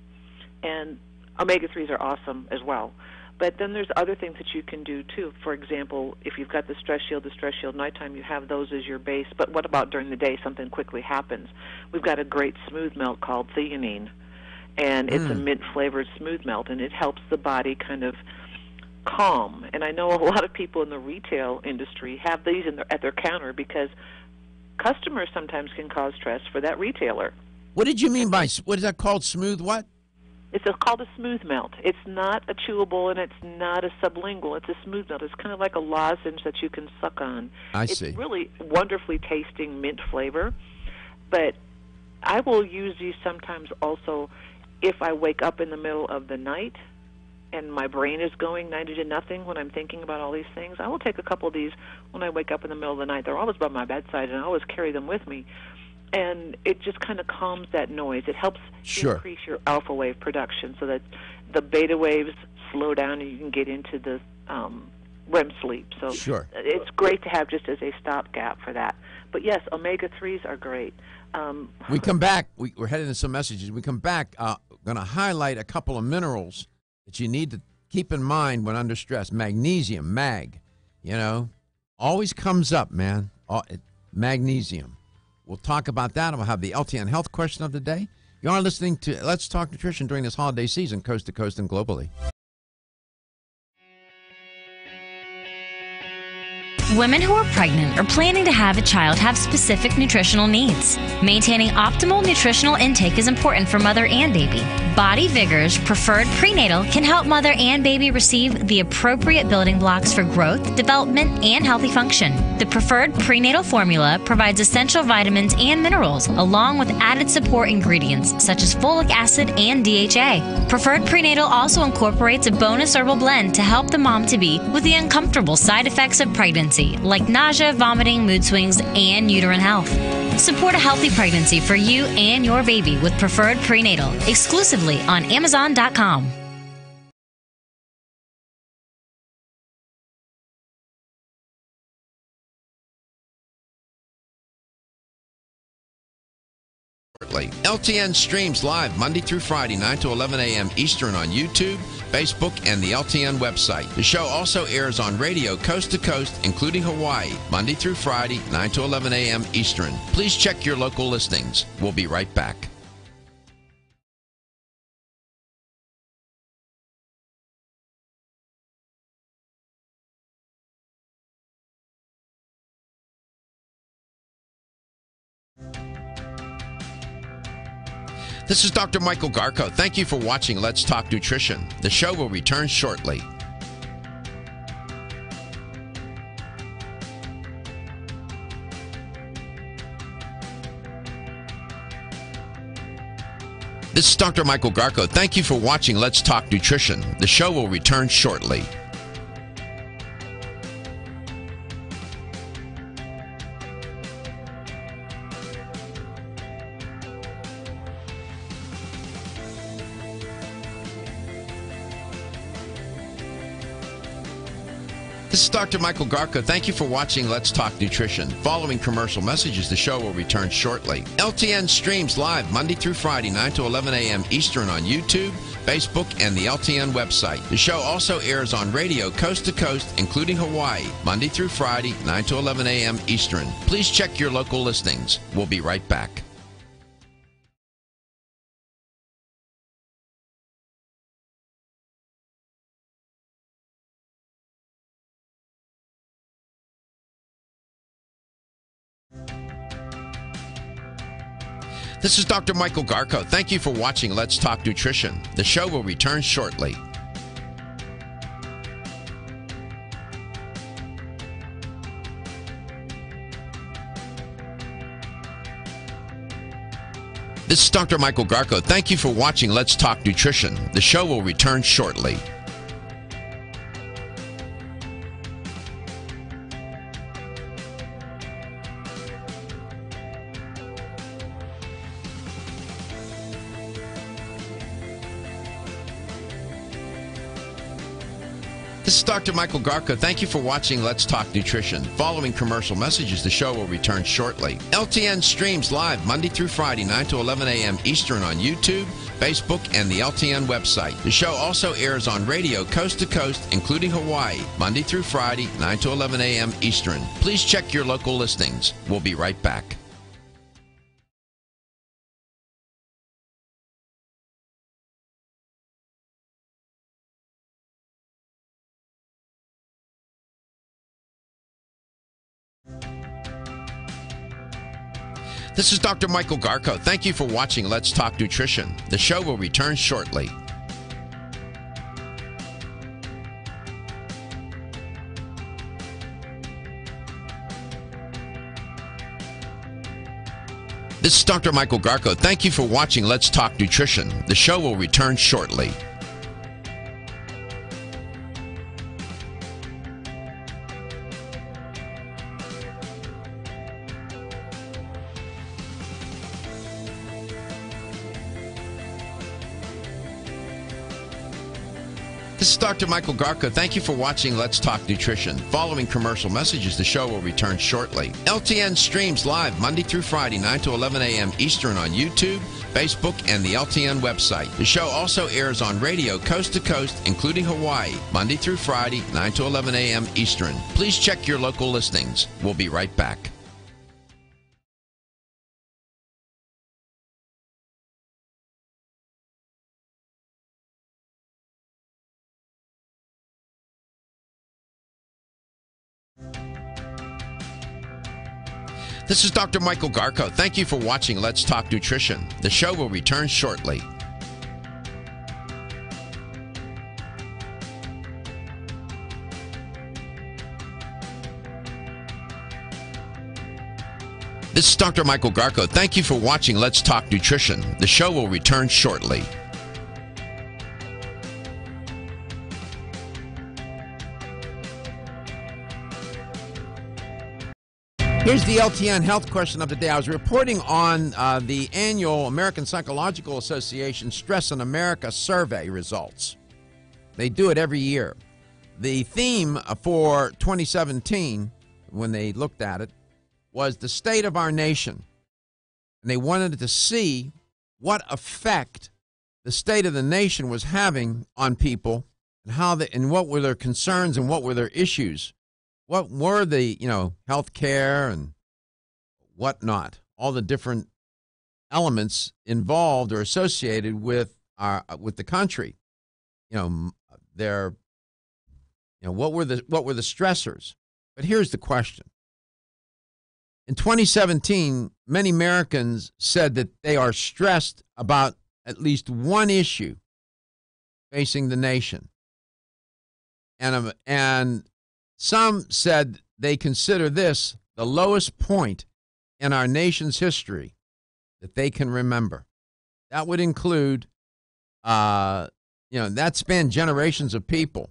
And omega-3s are awesome as well. But then there's other things that you can do, too. For example, if you've got the Stress Shield Nighttime, you have those as your base. But what about during the day, something quickly happens? We've got a great smooth melt called theanine, and it's a mint-flavored smooth melt, and it helps the body kind of calm. And I know a lot of people in the retail industry have these at their counter because customers sometimes can cause stress for that retailer. What did you mean by, what is that called, smooth what? It's called a smooth melt. It's not a chewable and it's not a sublingual. It's a smooth melt. It's kind of like a lozenge that you can suck on. I see. It's really wonderfully tasting mint flavor. But I will use these sometimes also if I wake up in the middle of the night and my brain is going 90 to nothing when I'm thinking about all these things. I will take a couple of these when I wake up in the middle of the night. They're always by my bedside, and I always carry them with me. And it just kind of calms that noise. It helps increase your alpha wave production so that the beta waves slow down and you can get into the REM sleep. So it's great to have just as a stopgap for that. But yes, omega-3s are great. We come back. We're heading to some messages. We come back. Going to highlight a couple of minerals that you need to keep in mind when under stress. Magnesium, mag, always comes up, man. Magnesium. We'll talk about that. We'll have the LTN health question of the day. You are listening to Let's Talk Nutrition during this holiday season, coast to coast and globally. Women who are pregnant or planning to have a child have specific nutritional needs. Maintaining optimal nutritional intake is important for mother and baby. Body Vigor's Preferred Prenatal can help mother and baby receive the appropriate building blocks for growth, development, and healthy function. The Preferred Prenatal formula provides essential vitamins and minerals, along with added support ingredients such as folic acid and DHA. Preferred Prenatal also incorporates a bonus herbal blend to help the mom-to-be with the uncomfortable side effects of pregnancy, like nausea, vomiting, mood swings, and uterine health. Support a healthy pregnancy for you and your baby with Preferred Prenatal, exclusively on Amazon.com. LTN streams live Monday through Friday, 9 to 11 a.m. Eastern on YouTube, Facebook, and the LTN website. The show also airs on radio coast to coast, including Hawaii, Monday through Friday, 9 to 11 a.m. Eastern. Please check your local listings. We'll be right back. This is Dr. Michael Garko. Thank you for watching Let's Talk Nutrition. The show will return shortly. This is Dr. Michael Garko. Thank you for watching Let's Talk Nutrition. The show will return shortly. This is Dr. Michael Garko. Thank you for watching Let's Talk Nutrition. Following commercial messages, the show will return shortly. LTN streams live Monday through Friday, 9 to 11 a.m. Eastern on YouTube, Facebook, and the LTN website. The show also airs on radio coast to coast, including Hawaii, Monday through Friday, 9 to 11 a.m. Eastern. Please check your local listings. We'll be right back. This is Dr. Michael Garko. Thank you for watching Let's Talk Nutrition. The show will return shortly. This is Dr. Michael Garko. Thank you for watching Let's Talk Nutrition. The show will return shortly. This is Dr. Michael Garko. Thank you for watching Let's Talk Nutrition. Following commercial messages, the show will return shortly. LTN streams live Monday through Friday, 9 to 11 a.m. Eastern on YouTube, Facebook, and the LTN website. The show also airs on radio coast to coast, including Hawaii, Monday through Friday, 9 to 11 a.m. Eastern. Please check your local listings. We'll be right back. This is Dr. Michael Garko. Thank you for watching Let's Talk Nutrition. The show will return shortly. This is Dr. Michael Garko. Thank you for watching Let's Talk Nutrition. The show will return shortly. This is Dr. Michael Garko. Thank you for watching Let's Talk Nutrition. Following commercial messages, the show will return shortly. LTN streams live Monday through Friday, 9 to 11 a.m. Eastern on YouTube, Facebook, and the LTN website. The show also airs on radio coast to coast, including Hawaii, Monday through Friday, 9 to 11 a.m. Eastern. Please check your local listings. We'll be right back. This is Dr. Michael Garko. Thank you for watching Let's Talk Nutrition. The show will return shortly. This is Dr. Michael Garko. Thank you for watching Let's Talk Nutrition. The show will return shortly. Here's the LTN health question of the day. I was reporting on the annual American Psychological Association Stress in America survey results. They do it every year. The theme for 2017, when they looked at it, was the state of our nation. And they wanted to see what effect the state of the nation was having on people and and what were their concerns and what were their issues. What were the, health care and whatnot, all the different elements involved or associated with the country. What were the stressors? But here's the question. In 2017, many Americans said that they are stressed about at least one issue facing the nation. And some said they consider this the lowest point in our nation's history that they can remember. That would include, that spanned generations of people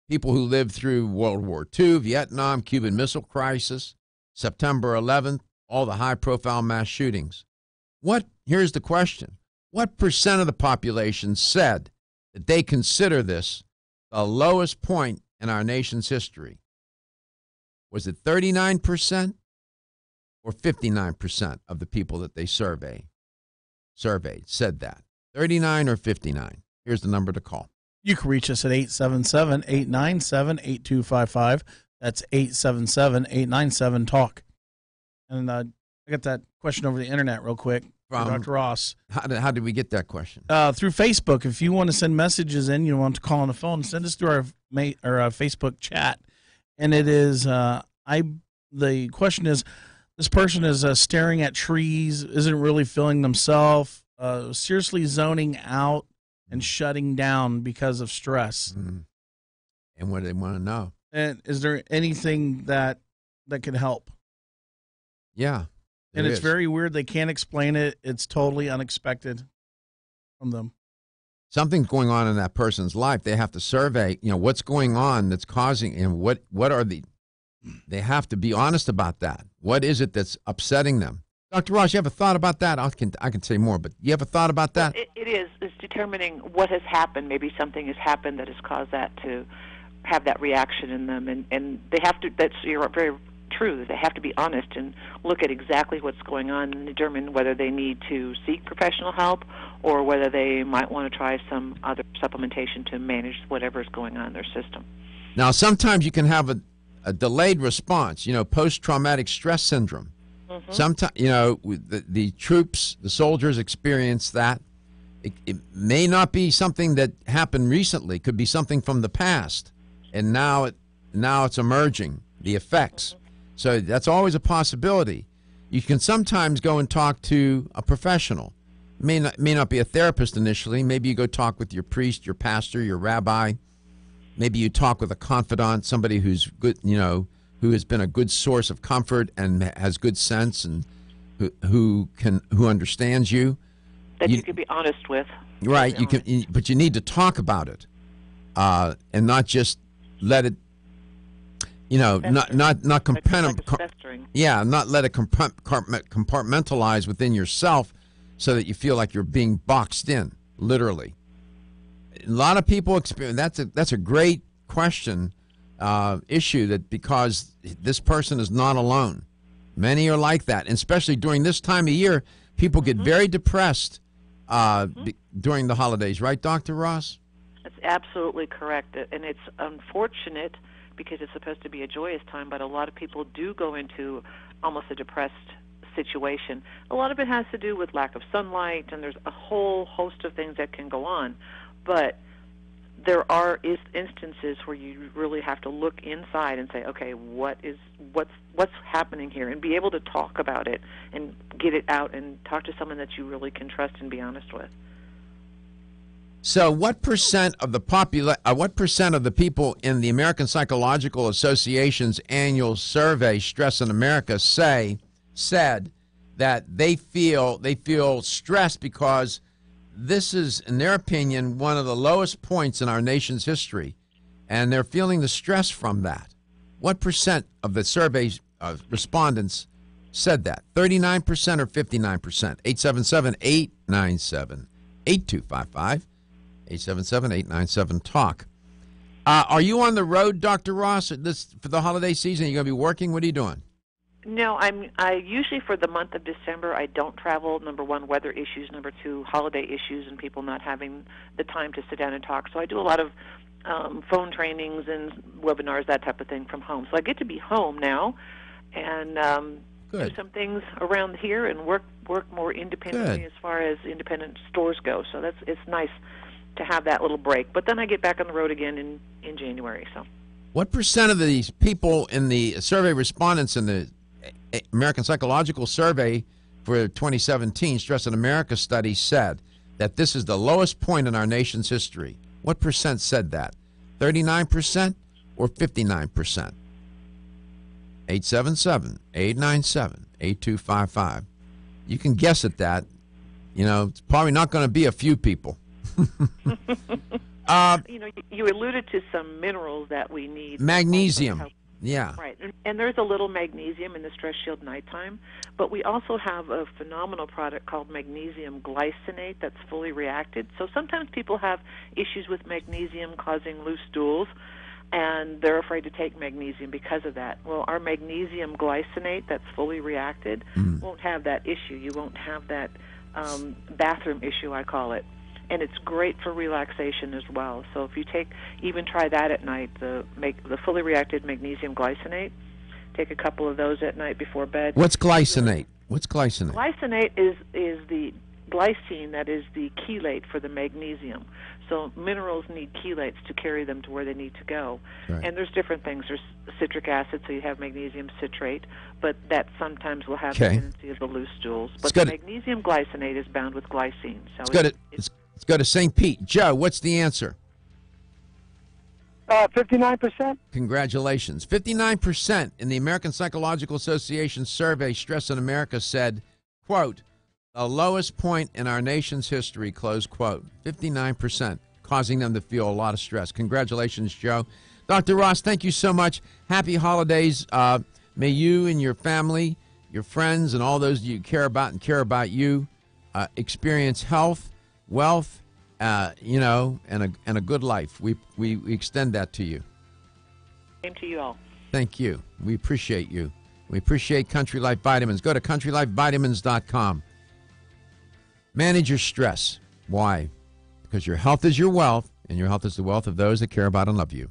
who lived through World War II, Vietnam, Cuban Missile Crisis, September 11th, all the high-profile mass shootings. Here's the question. What percent of the population said that they consider this the lowest point in our nation's history? Was it 39% or 59% of the people that they surveyed said that? 39 or 59? Here's the number to call. You can reach us at 877-897-8255. That's 877-897-TALK. And I got that question over the internet real quick from Dr. Ross. How did we get that question? Through Facebook. If you want to send messages in, you want to call on the phone, send us through our Facebook chat. And it is, the question is, this person is staring at trees, isn't really feeling themselves, seriously zoning out and shutting down because of stress. Mm-hmm. And what do they want to know? And is there anything that can help? Yeah. And it's very weird. They can't explain it. It's totally unexpected from them. Something's going on in that person's life. They have to survey, what's going on that's causing, and what are they have to be honest about that. What is it that's upsetting them? Dr. Ross, you have a thought about that? I can say more, but you have a thought about that? Well, it's determining what has happened. Maybe something has happened that has caused that to have that reaction in them, and they have to, you're very true, they have to be honest and look at exactly what's going on and determine whether they need to seek professional help or whether they might want to try some other supplementation to manage whatever is going on in their system. Now, sometimes you can have a delayed response, post-traumatic stress syndrome. Mm-hmm. Sometimes, the troops, the soldiers experience that. It may not be something that happened recently. It could be something from the past, and now it's emerging, the effects. So that's always a possibility. You can sometimes go and talk to a professional. May not be a therapist initially. Maybe you go talk with your priest, your pastor, your rabbi. Maybe you talk with a confidant, somebody who's good, who has been a good source of comfort and has good sense and who understands you. That you can be honest with. Right. But you need to talk about it, and not just let it. Not not not let it compartmentalize within yourself, so that you feel like you're being boxed in, literally. a lot of people experience. That's a great question, issue, that because this person is not alone. Many are like that, and especially during this time of year, people get very depressed during the holidays. Right, Dr. Ross? That's absolutely correct, and it's unfortunate because it's supposed to be a joyous time, but a lot of people do go into almost a depressed situation. A lot of it has to do with lack of sunlight, and there's a whole host of things that can go on. But there are instances where you really have to look inside and say, okay, what's happening here, and be able to talk about it and get it out and talk to someone that you really can trust and be honest with. So, what percent of the people in the American Psychological Association's annual survey, Stress in America, said that they feel stressed because this is, in their opinion, one of the lowest points in our nation's history, and they're feeling the stress from that? What percent of the survey's respondents said that? 39% or 59%? 877-897-8255. 877-897-TALK. Are you on the road, Dr. Ross, for the holiday season? Are you going to be working? What are you doing? No, I usually, for the month of December, I don't travel. Number one, weather issues. Number two, holiday issues and people not having the time to sit down and talk. So I do a lot of phone trainings and webinars, that type of thing, from home. So I get to be home now and do some things around here and work more independently as far as independent stores go. So it's nice to have that little break. But then I get back on the road again in January. So, what percent of these people in the survey respondents in the American Psychological Survey for 2017 Stress in America study said that this is the lowest point in our nation's history? What percent said that? 39% or 59%? 877-897-8255. You can guess at that. You know, it's probably not going to be a few people. You alluded to some minerals that we need. Magnesium. Yeah. Right. And there's a little magnesium in the Stress Shield Nighttime, but we also have a phenomenal product called magnesium glycinate that's fully reacted. So sometimes people have issues with magnesium causing loose stools, and they're afraid to take magnesium because of that. Well, our magnesium glycinate that's fully reacted won't have that issue. You won't have that bathroom issue, I call it. And it's great for relaxation as well. So if you try that at night, the fully reacted magnesium glycinate, take a couple of those at night before bed. What's glycinate? What's glycinate? Glycinate is the glycine that is the chelate for the magnesium. So minerals need chelates to carry them to where they need to go. Right. And there's different things. There's citric acid, so you have magnesium citrate, but that sometimes will have the tendency of the loose stools. But the magnesium glycinate is bound with glycine. So Let's go to St. Pete. Joe, what's the answer? 59%. Congratulations. 59% in the American Psychological Association survey, Stress in America, said, quote, the lowest point in our nation's history, close quote. 59%, causing them to feel a lot of stress. Congratulations, Joe. Dr. Ross, thank you so much. Happy holidays. May you and your family, your friends, and all those you care about and care about you experience health, wealth, and a good life. We extend that to you. Same to you all. Thank you. We appreciate you. We appreciate Country Life Vitamins. Go to countrylifevitamins.com. Manage your stress. Why? Because your health is your wealth, and your health is the wealth of those that care about and love you.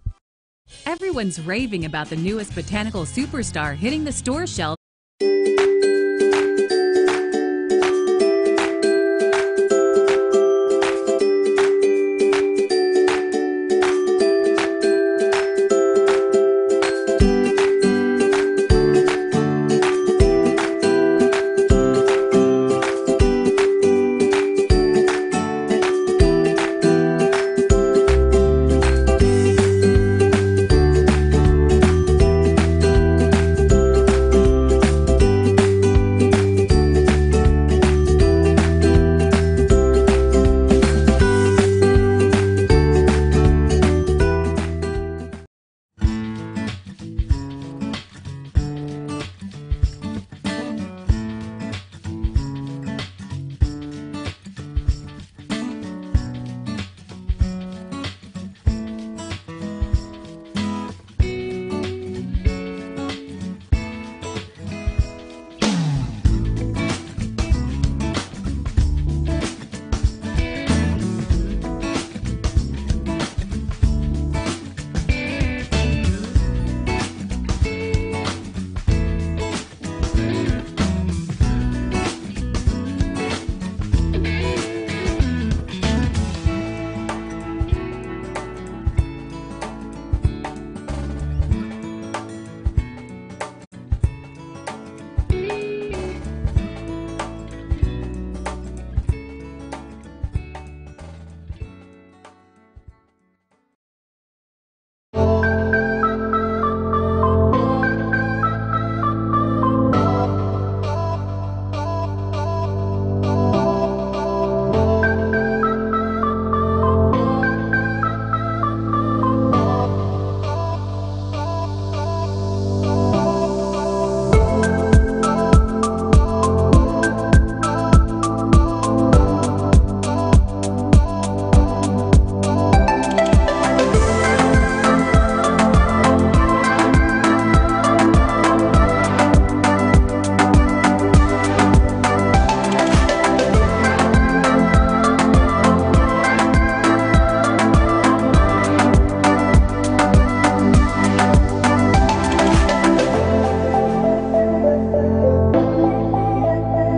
Everyone's raving about the newest botanical superstar hitting the store shelves